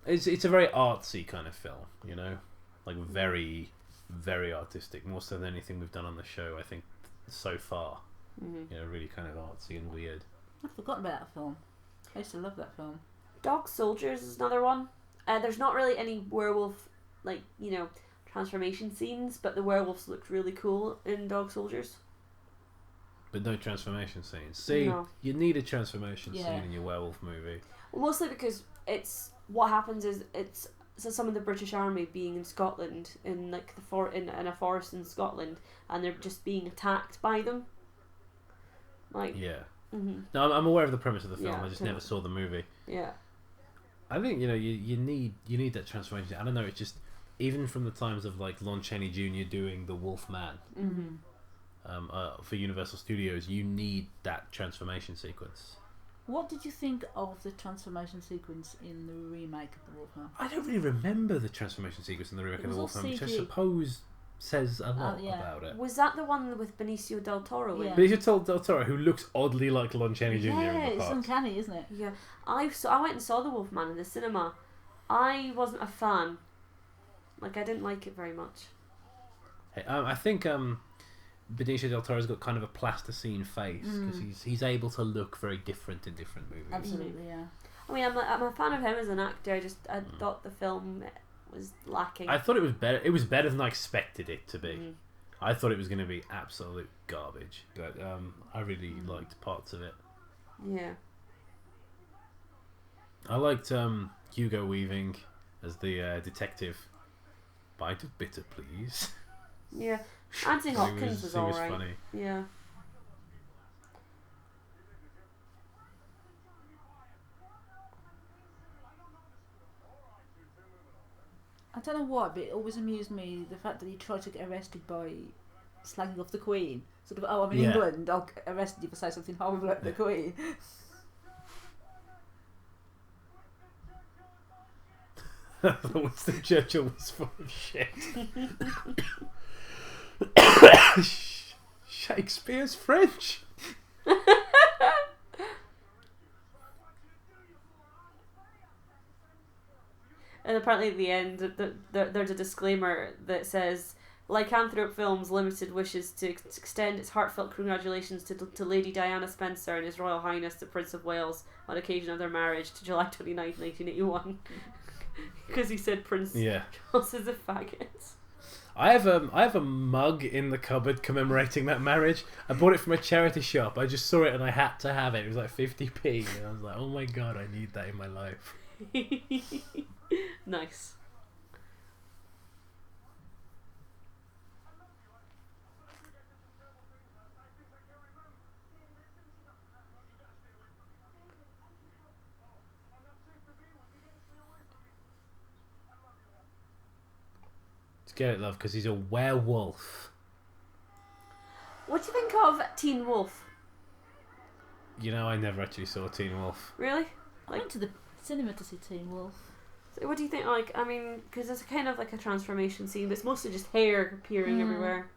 It's a very artsy kind of film, you know, like very, very artistic, more so than anything we've done on the show, I think, so far. You know, really kind of artsy and weird.
I've forgotten about that film. I used to love that film.
Dog Soldiers is another one. There's not really any werewolf, transformation scenes, but the werewolves looked really cool in Dog Soldiers.
But no transformation scenes. See, you need a transformation scene in your werewolf movie.
Well, mostly because what happens is some of the British Army being in Scotland in like in a forest in Scotland, and they're just being attacked by them. No,
I'm aware of the premise of the film. I just never saw the movie.
Yeah.
I think you need that transformation. I don't know. It's just even from the times of like Lon Chaney Jr. doing the Wolf Man. For Universal Studios, you need that transformation sequence.
What did you think of the transformation sequence in the remake of The Wolfman?
I don't really remember the transformation sequence in the remake of The Wolfman, which I suppose says a lot about it.
Was that the one with Benicio del Toro?
Yeah.
Benicio del Toro, who looks oddly like Lon Chaney Jr.
Yeah,
in the
it's
Oh,
past.
uncanny, isn't it?
Yeah, I went and saw The Wolfman in the cinema. I wasn't a fan. I didn't like it very much.
Hey, I think Benicio del Toro's got kind of a plasticine face because he's able to look very different in different movies.
Absolutely, yeah.
I mean, I'm a fan of him as an actor. I thought the film was lacking.
I thought it was better. It was better than I expected it to be. I thought it was going to be absolute garbage, but I really liked parts of it.
Yeah.
I liked Hugo Weaving as the detective. Bite of bitter, please.
Yeah. Anthony Hopkins was alright.
Funny.
Yeah.
I don't know why, but it always amused me the fact that he tried to get arrested by slagging off the Queen. Sort of, I'm in England, I'll get arrested if I say something horrible about the Queen.
Winston Churchill was full of shit. Shakespeare's French.
And apparently at the end, there's a disclaimer that says, Lycanthrope Films Limited wishes to extend its heartfelt congratulations to Lady Diana Spencer and His Royal Highness the Prince of Wales on occasion of their marriage to July 29th, 1981. Because he said Prince Charles is a faggot.
I have a mug in the cupboard commemorating that marriage. I bought it from a charity shop. I just saw it and I had to have it. It was like 50p. And I was like, oh my god, I need that in my life.
Nice.
Get it, love, because he's a werewolf.
What do you think of Teen Wolf?
You know, I never actually saw Teen Wolf.
Really?
I went to the cinema to see Teen Wolf.
So what do you think? I mean, because it's kind of like a transformation scene, but it's mostly just hair appearing everywhere.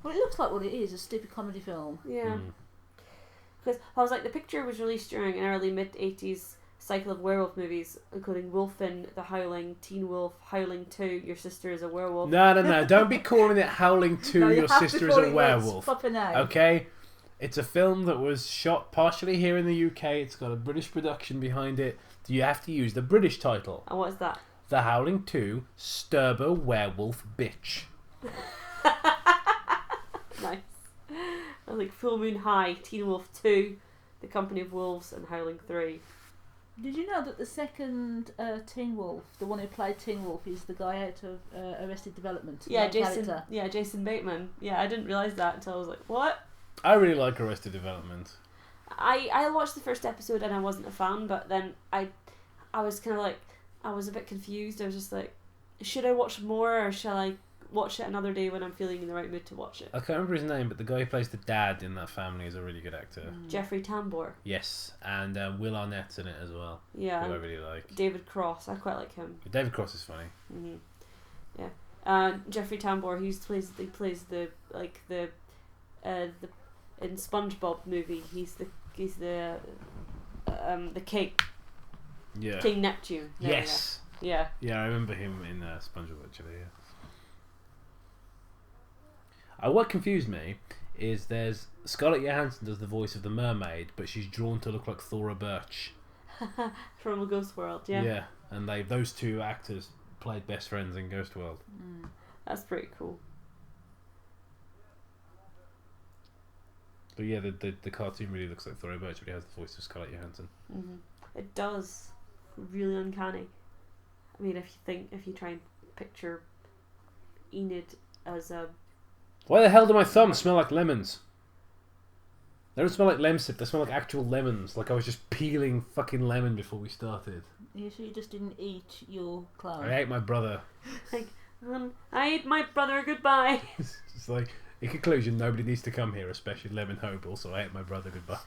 Well, it looks like what it is, a stupid comedy film.
Yeah. Because I was like, the picture was released during an early mid-80s cycle of werewolf movies, including Wolfen, The Howling, Teen Wolf, Howling 2, Your Sister is a Werewolf.
No. Don't be calling it Howling 2,
No,
Your Sister is a Werewolf.
Proper name.
Okay? It's a film that was shot partially here in the UK. It's got a British production behind it. You have to use the British title.
And what is that?
The Howling 2, Sturbo Werewolf Bitch.
Nice. I was like Full Moon High, Teen Wolf 2, The Company of Wolves, and Howling 3.
Did you know that the second Teen Wolf, the one who played Teen Wolf, is the guy out of Arrested Development?
Yeah,
main
Jason.
character?
Yeah, Jason Bateman. Yeah, I didn't realise that until I was like, what?
I really like Arrested Development.
I watched the first episode and I wasn't a fan, but then I was kind of like, I was a bit confused. I was just like, should I watch more or shall I watch it another day when I'm feeling in the right mood to watch it?
I can't remember his name, but the guy who plays the dad in that family is a really good actor.
Jeffrey Tambor.
Yes, and Will Arnett's in it as well,
Yeah.
who I really like.
David Cross. I quite like him.
David Cross is funny.
Yeah. Jeffrey Tambor. He plays the in SpongeBob movie. He's the king.
Yeah.
King Neptune. There we
Yes.
go. Yeah.
Yeah, I remember him in SpongeBob actually. Yeah. What confused me is there's Scarlett Johansson does the voice of the mermaid, but she's drawn to look like Thora Birch.
From A Ghost World. Yeah.
Yeah, and those two actors played best friends in Ghost World.
That's pretty cool.
But yeah, the cartoon really looks like Thora Birch, but he has the voice of Scarlett Johansson.
It does. Really uncanny. I mean, if you try and picture Enid as a...
Why the hell do my thumbs smell like lemons? They don't smell like lemsip, they smell like actual lemons. Like I was just peeling fucking lemon before we started.
You sure you just didn't eat your clone?
I ate my brother.
I ate my brother, goodbye.
It's like, in conclusion, nobody needs to come here, especially Lemon Hope. Also, I ate my brother, goodbye.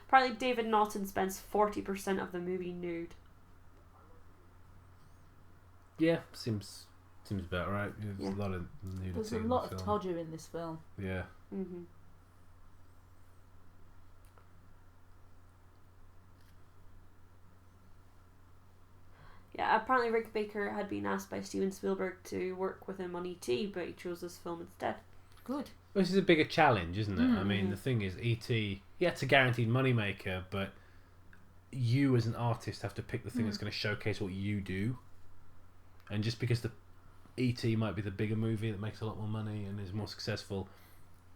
Apparently David Naughton spends 40% of the movie nude.
Yeah, seems about right. There's a lot of nudity.
There's a
in
lot
the
of
film.
Todger in this film.
Yeah.
Yeah, apparently Rick Baker had been asked by Steven Spielberg to work with him on E.T., but he chose this film instead.
Good.
This is a bigger challenge, isn't it? I mean, the thing is, E.T., yeah, it's a guaranteed moneymaker, but you as an artist have to pick the thing that's going to showcase what you do. And just because the E.T. might be the bigger movie that makes a lot more money and is more successful,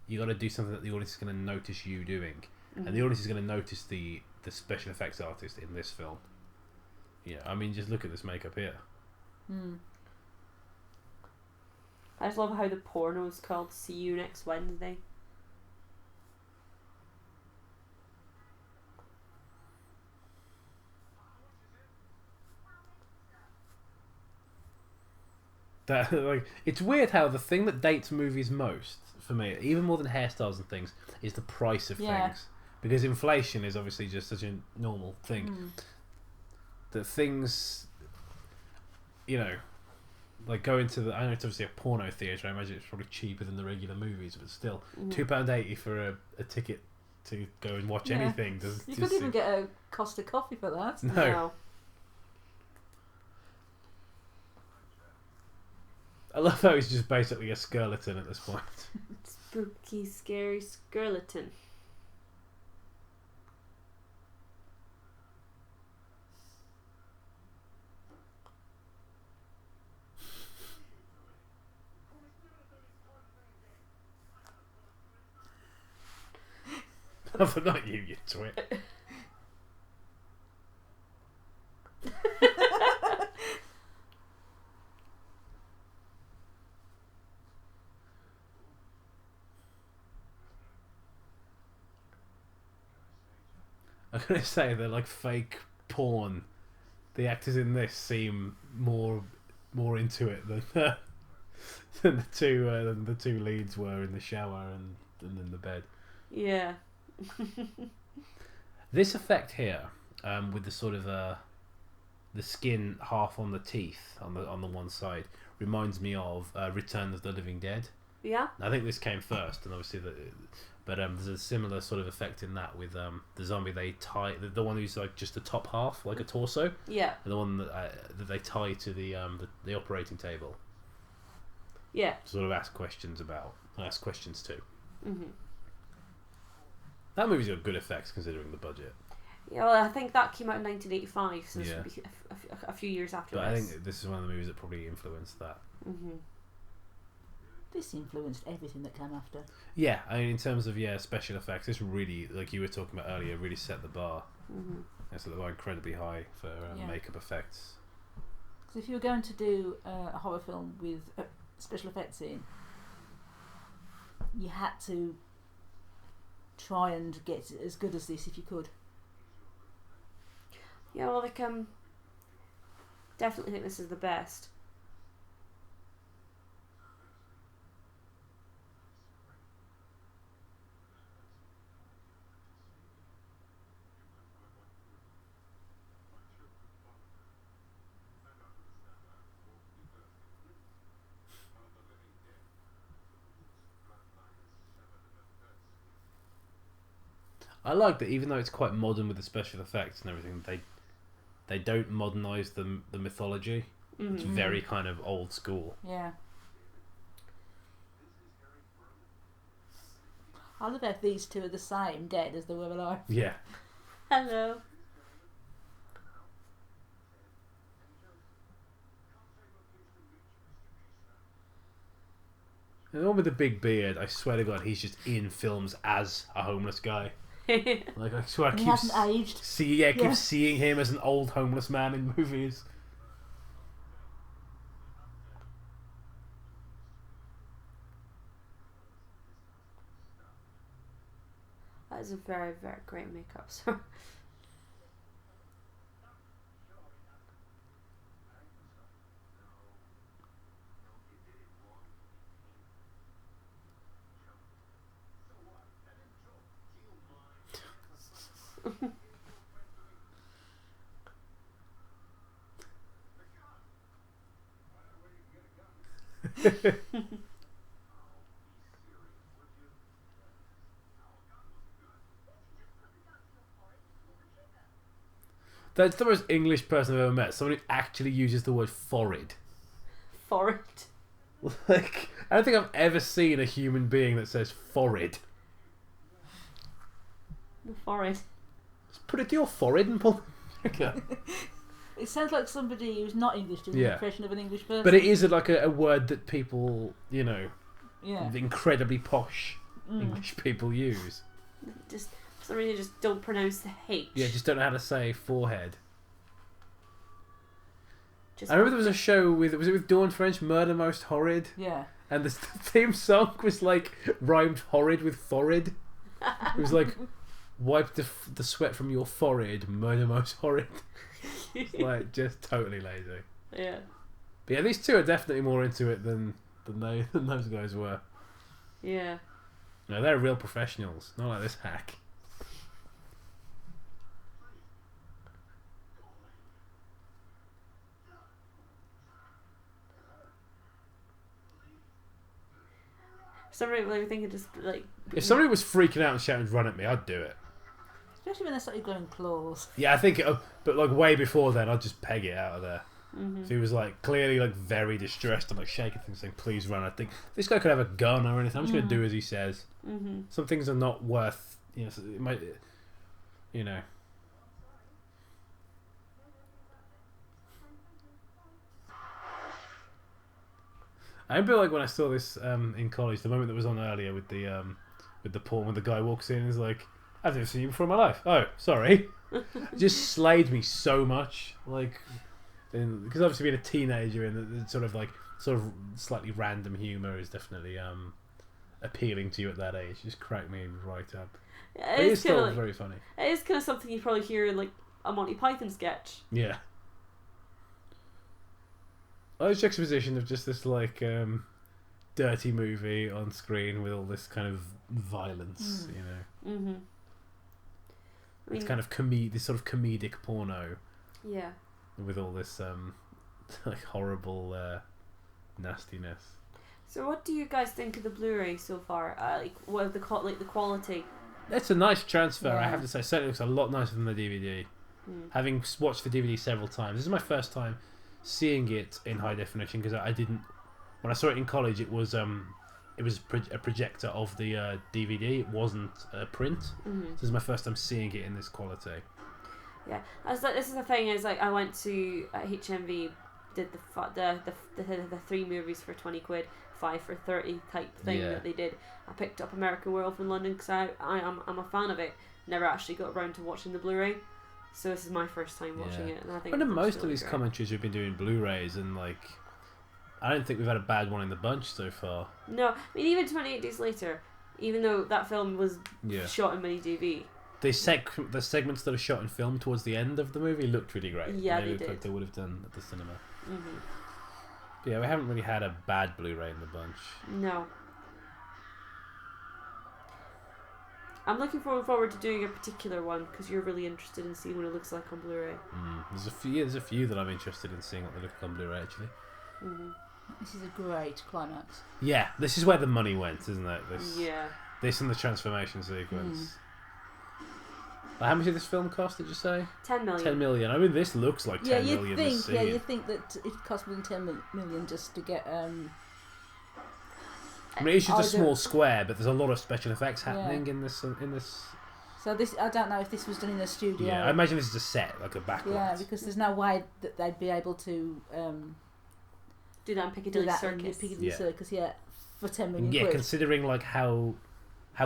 you got to do something that the audience is going to notice you doing. And the audience is going to notice the special effects artist in this film. Yeah, I mean, just look at this makeup here.
I just love how the porno is called See You Next Wednesday.
That like, it's weird how the thing that dates movies most, for me, even more than hairstyles and things, is the price of things. Because inflation is obviously just such a normal thing. That things, you know, like go into the... I know it's obviously a porno theatre. I imagine it's probably cheaper than the regular movies, but still, £2.80 for a ticket to go and watch anything.
You couldn't even get a Costa coffee for that.
No. I love how he's just basically a skeleton at this point.
Spooky, scary skeleton.
Not you, you twit. I'm gonna say they're like fake porn. The actors in this seem more into it than than the two leads were in the shower and in the bed.
Yeah.
This effect here, with the sort of the skin half on the teeth on the one side, reminds me of Return of the Living Dead.
Yeah.
I think this came first, and obviously but there's a similar sort of effect in that with the zombie they tie the one who's like just the top half, like a torso.
Yeah.
And the one that they tie to the operating table.
Yeah.
To sort of ask questions too.
Mm-hmm.
That movie's got good effects considering the budget.
Yeah, well, I think that came out in 1985, so this
Yeah.
would be a few years after
But
this.
I think this is one of the movies that probably influenced that.
Mm-hmm.
This influenced everything that came after.
Yeah, I mean, in terms of special effects, this really, like you were talking about earlier, really set the bar.
Mm-hmm.
Set the bar incredibly high for makeup effects.
Because if you were going to do a horror film with special effects in, you had to try and get as good as this if you could.
Yeah, well, like, definitely think this is the best.
I like that even though it's quite modern with the special effects and everything, they don't modernise the mythology.
Mm-hmm.
It's very kind of old school.
Yeah. I love if these two are the same dead as they were alive.
Yeah.
Hello.
And the one with the big beard, I swear to God, he's just in films as a homeless guy. Like I swear,
He hasn't aged.
Keep seeing him as an old homeless man in movies.
That is a very, very great makeup. So.
That's the most English person I've ever met. Someone who actually uses the word forehead.
Forehead.
Like, I don't think I've ever seen a human being that says forehead.
The forehead.
Just put it to your forehead and pull. Okay.
It sounds like somebody who's not English doing an impression of an English person.
But it is like a word that people,
yeah,
incredibly posh English people use.
Just for some reason, just don't pronounce the H.
Yeah, just don't know how to say forehead.
Just
I remember there was a show was it with Dawn French, Murder Most Horrid?
Yeah.
And the theme song was like rhymed horrid with forehead. It was like, wipe the sweat from your forehead, murder most horrid. Like, just totally lazy.
Yeah.
But yeah, these two are definitely more into it than those guys were.
Yeah.
No, they're real professionals, not like this hack.
Somebody like thinking just like.
If somebody was freaking out and shouting "run at me," I'd do it.
Especially when they're starting growing claws.
Yeah, I think, but like way before then, I'd just peg it out of there.
Mm-hmm.
If he was like clearly like very distressed and like shaking things, saying "please run," I think this guy could have a gun or anything. I'm just gonna do as he says.
Mm-hmm.
Some things are not worth, it might, I remember like when I saw this in college, the moment that was on earlier with the porn, when the guy walks in and is like, "I've never seen you before in my life." Oh, sorry. Just slayed me so much, like, because obviously being a teenager and the sort of slightly random humour is definitely appealing to you at that age. Just cracked me right up.
Yeah,
But it is still very funny.
It is kind of something you probably hear in like a Monty Python sketch.
Yeah. I like juxtaposition of just this like dirty movie on screen with all this kind of violence,
Mm-hmm. I mean,
it's kind of this sort of comedic porno.
Yeah.
With all this like horrible nastiness.
So what do you guys think of the Blu-ray so far? Like what of the the quality?
It's a nice transfer,
Yeah.
I have to say. It certainly looks a lot nicer than the DVD. Having watched the DVD several times, this is my first time seeing it in high definition because I didn't. When I saw it in college, it was a projector of the DVD. It wasn't a print. So this is my first time seeing it in this quality.
Yeah, this is the thing. Is like I went to HMV, did the 3 movies for 20 quid, 5 for 30 type thing that they did. I picked up American Werewolf in London because I'm a fan of it. Never actually got around to watching the Blu-ray, so this is my first time watching it, and I think.
But in most
really
of these
great.
commentaries we've been doing Blu-rays, and like, I don't think we've had a bad one in the bunch so far.
No, I mean even 28 Days Later, even though that film was
Yeah.
shot in mini DV.
The segments that are shot in film towards the end of the movie looked really great.
Yeah,
they
they
looked
did.
like they would have done at the cinema. But yeah, we haven't really had a bad Blu-ray in the bunch.
No. I'm looking forward to doing a particular one because you're really interested in seeing what it looks like on Blu-ray.
There's a few that I'm interested in seeing what they look like on Blu-ray actually.
This is a great climax.
Yeah, this is where the money went, isn't it?
Yeah.
This and the transformation sequence. How much did this film cost? Did you say
10 million.
10 million. I mean, this looks like 10 million.
you think that it cost more than 10 million just to get.
I mean, it's just a
either-
small square, but there's a lot of special effects happening in this.
So this, I don't know if this was done in a studio.
Yeah, I imagine this is a set, like a backlot.
Yeah, because there's no way that they'd be able to
Do that in Piccadilly
do that
Circus.
in the Piccadilly
Yeah.
Circus, for 10 million
Yeah,
quid.
considering like how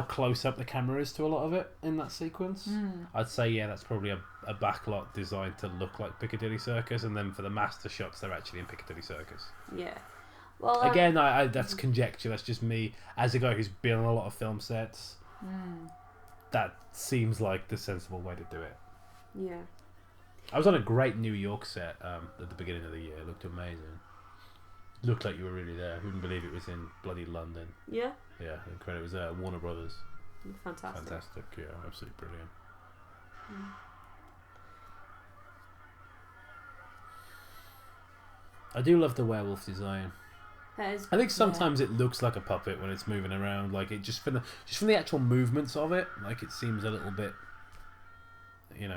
close up the camera is to a lot of it in that sequence, I'd say that's probably a backlot designed to look like Piccadilly Circus, and then for the master shots, they're actually in Piccadilly Circus.
Yeah. Well,
Again, I that's conjecture. That's just me as a guy who's been on a lot of film sets. That seems like the sensible way to do it.
Yeah.
I was on a great New York set at the beginning of the year. It looked amazing. Looked like you were really there. Wouldn't believe it was in bloody London.
Yeah.
Yeah, incredible. It was Warner Brothers.
Fantastic.
Fantastic. Yeah, absolutely brilliant. I do love the werewolf design.
That is.
I think sometimes it looks like a puppet when it's moving around. Like it just from the actual movements of it, like it seems a little bit,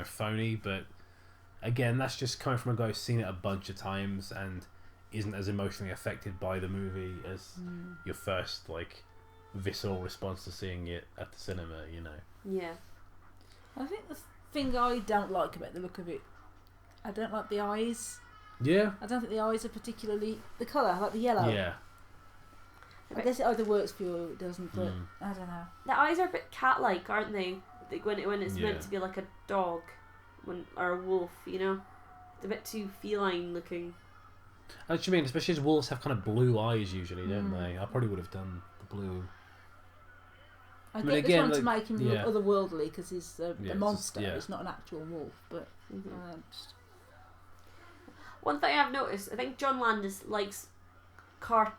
phony. But again, that's just coming from a guy who's seen it a bunch of times and isn't as emotionally affected by the movie as your first visceral response to seeing it at the cinema.
Yeah.
I think the thing I don't like about the look of it, I don't like the eyes.
Yeah.
I don't think the eyes are particularly the colour. I like the yellow.
Yeah.
I guess it either works for you or it doesn't. But I don't know.
The eyes are a bit cat-like, aren't they? Like when it's
Yeah.
meant to be like a dog, or a wolf. It's a bit too feline looking.
I know what you mean, especially as wolves have kind of blue eyes usually, don't they? I probably would have done the blue.
I
mean,
get
again,
this one to make him look otherworldly because he's a
it's
monster.
just-
It's not an actual wolf. But
One thing I've noticed, I think John Landis likes car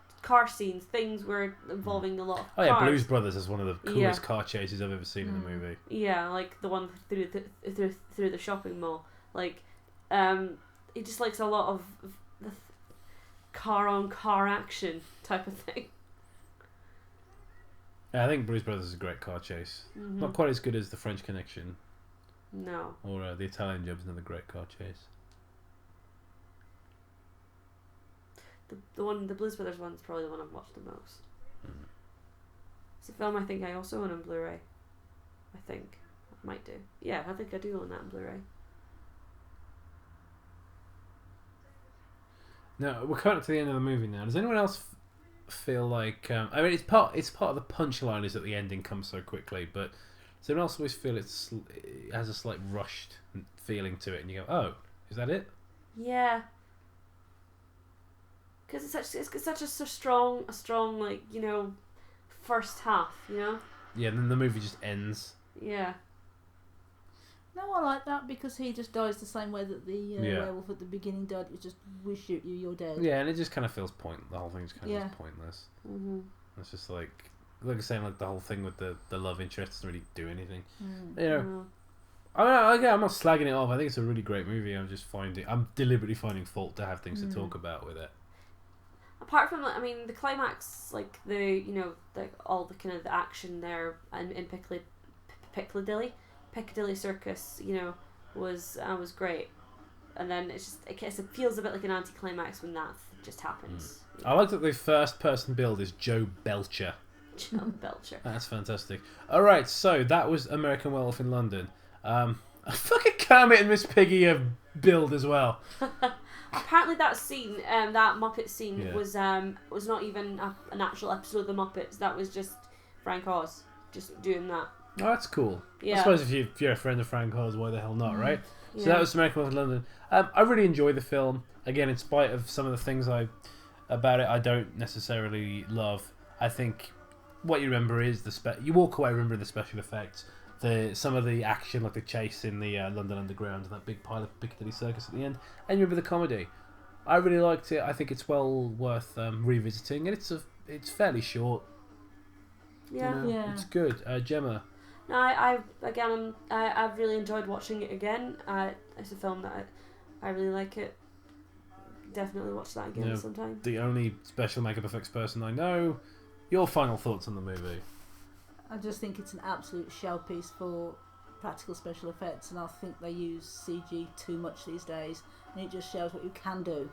scenes, things where involving a lot of
Oh yeah,
cars.
Blues Brothers is one of the coolest car chases I've ever seen in the movie.
Yeah, like the one through the shopping mall. He just likes a lot of the car on car action type of thing.
Yeah, I think Blues Brothers is a great car chase. Not quite as good as the French Connection
No.
or the Italian Job's another great car chase.
The Blues Brothers one's probably the one I've watched the most. It's a film I think I also own on Blu-ray. I think I might do. Yeah, I think I do own that on Blu-ray.
Now we're coming up to the end of the movie now. Does anyone else feel like? I mean, it's part of the punchline is that the ending comes so quickly, but does anyone else always feel it has a slight rushed feeling to it, and you go, "Oh, is that it?"
Yeah. Because it's such a strong first half,
Yeah, and then the movie just ends.
Yeah.
no, I like that because he just dies the same way that the werewolf at the beginning died. It was just, we shoot you, you're dead.
Yeah, and it just kind of feels the whole thing's kind of just pointless.
Mm-hmm.
It's just like I was saying, the whole thing with the love interest doesn't really do anything. Again, I'm not slagging it off. I think it's a really great movie. I'm deliberately finding fault to have things to talk about with it.
Apart from, I mean, the climax, like all the kind of the action there and in Piccadilly Circus, was great. And then it feels a bit like an anticlimax when that just happens.
I like that the first person build is Joe Belcher.
Joe Belcher.
That's fantastic. All right, so that was American Werewolf in London. Fucking Kermit and Miss Piggy build as well.
Apparently that scene, that Muppet scene, was not even an actual episode of the Muppets. That was just Frank Oz just doing that.
Oh, that's cool.
Yeah.
I suppose if you're a friend of Frank Oz, why the hell not, right?
Yeah.
So that was American Werewolf in London. I really enjoyed the film. Again, in spite of some of the things about it I don't necessarily love. I think what you remember is you walk away remembering the special effects, some of the action, like the chase in the London Underground and that big pile of Piccadilly Circus at the end, and you remember the comedy. I really liked it. I think it's well worth revisiting, and it's fairly short.
Yeah.
It's good. Gemma.
No, I've really enjoyed watching it again. It's a film that I really like it. Definitely watch that again sometime.
The only special makeup effects person I know. Your final thoughts on the movie?
I just think it's an absolute showpiece for practical special effects, and I think they use CG too much these days, and it just shows what you can do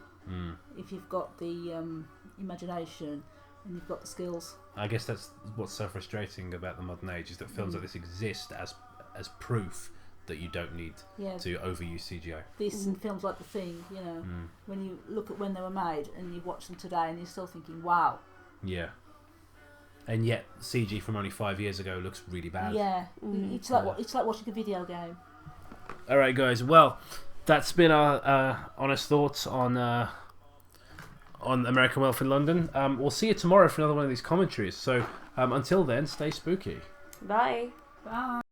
if you've got the imagination and you've got the skills.
I guess that's what's so frustrating about the modern age, is that films like this exist as proof that you don't need to overuse CGI.
This and films like The Thing, when you look at when they were made and you watch them today and you're still thinking, wow.
Yeah. And yet CG from only 5 years ago looks really bad.
Yeah, it's like watching a video game.
All right, guys. Well, that's been our honest thoughts on American Werewolf in London. We'll see you tomorrow for another one of these commentaries. So until then, stay spooky.
Bye.
Bye.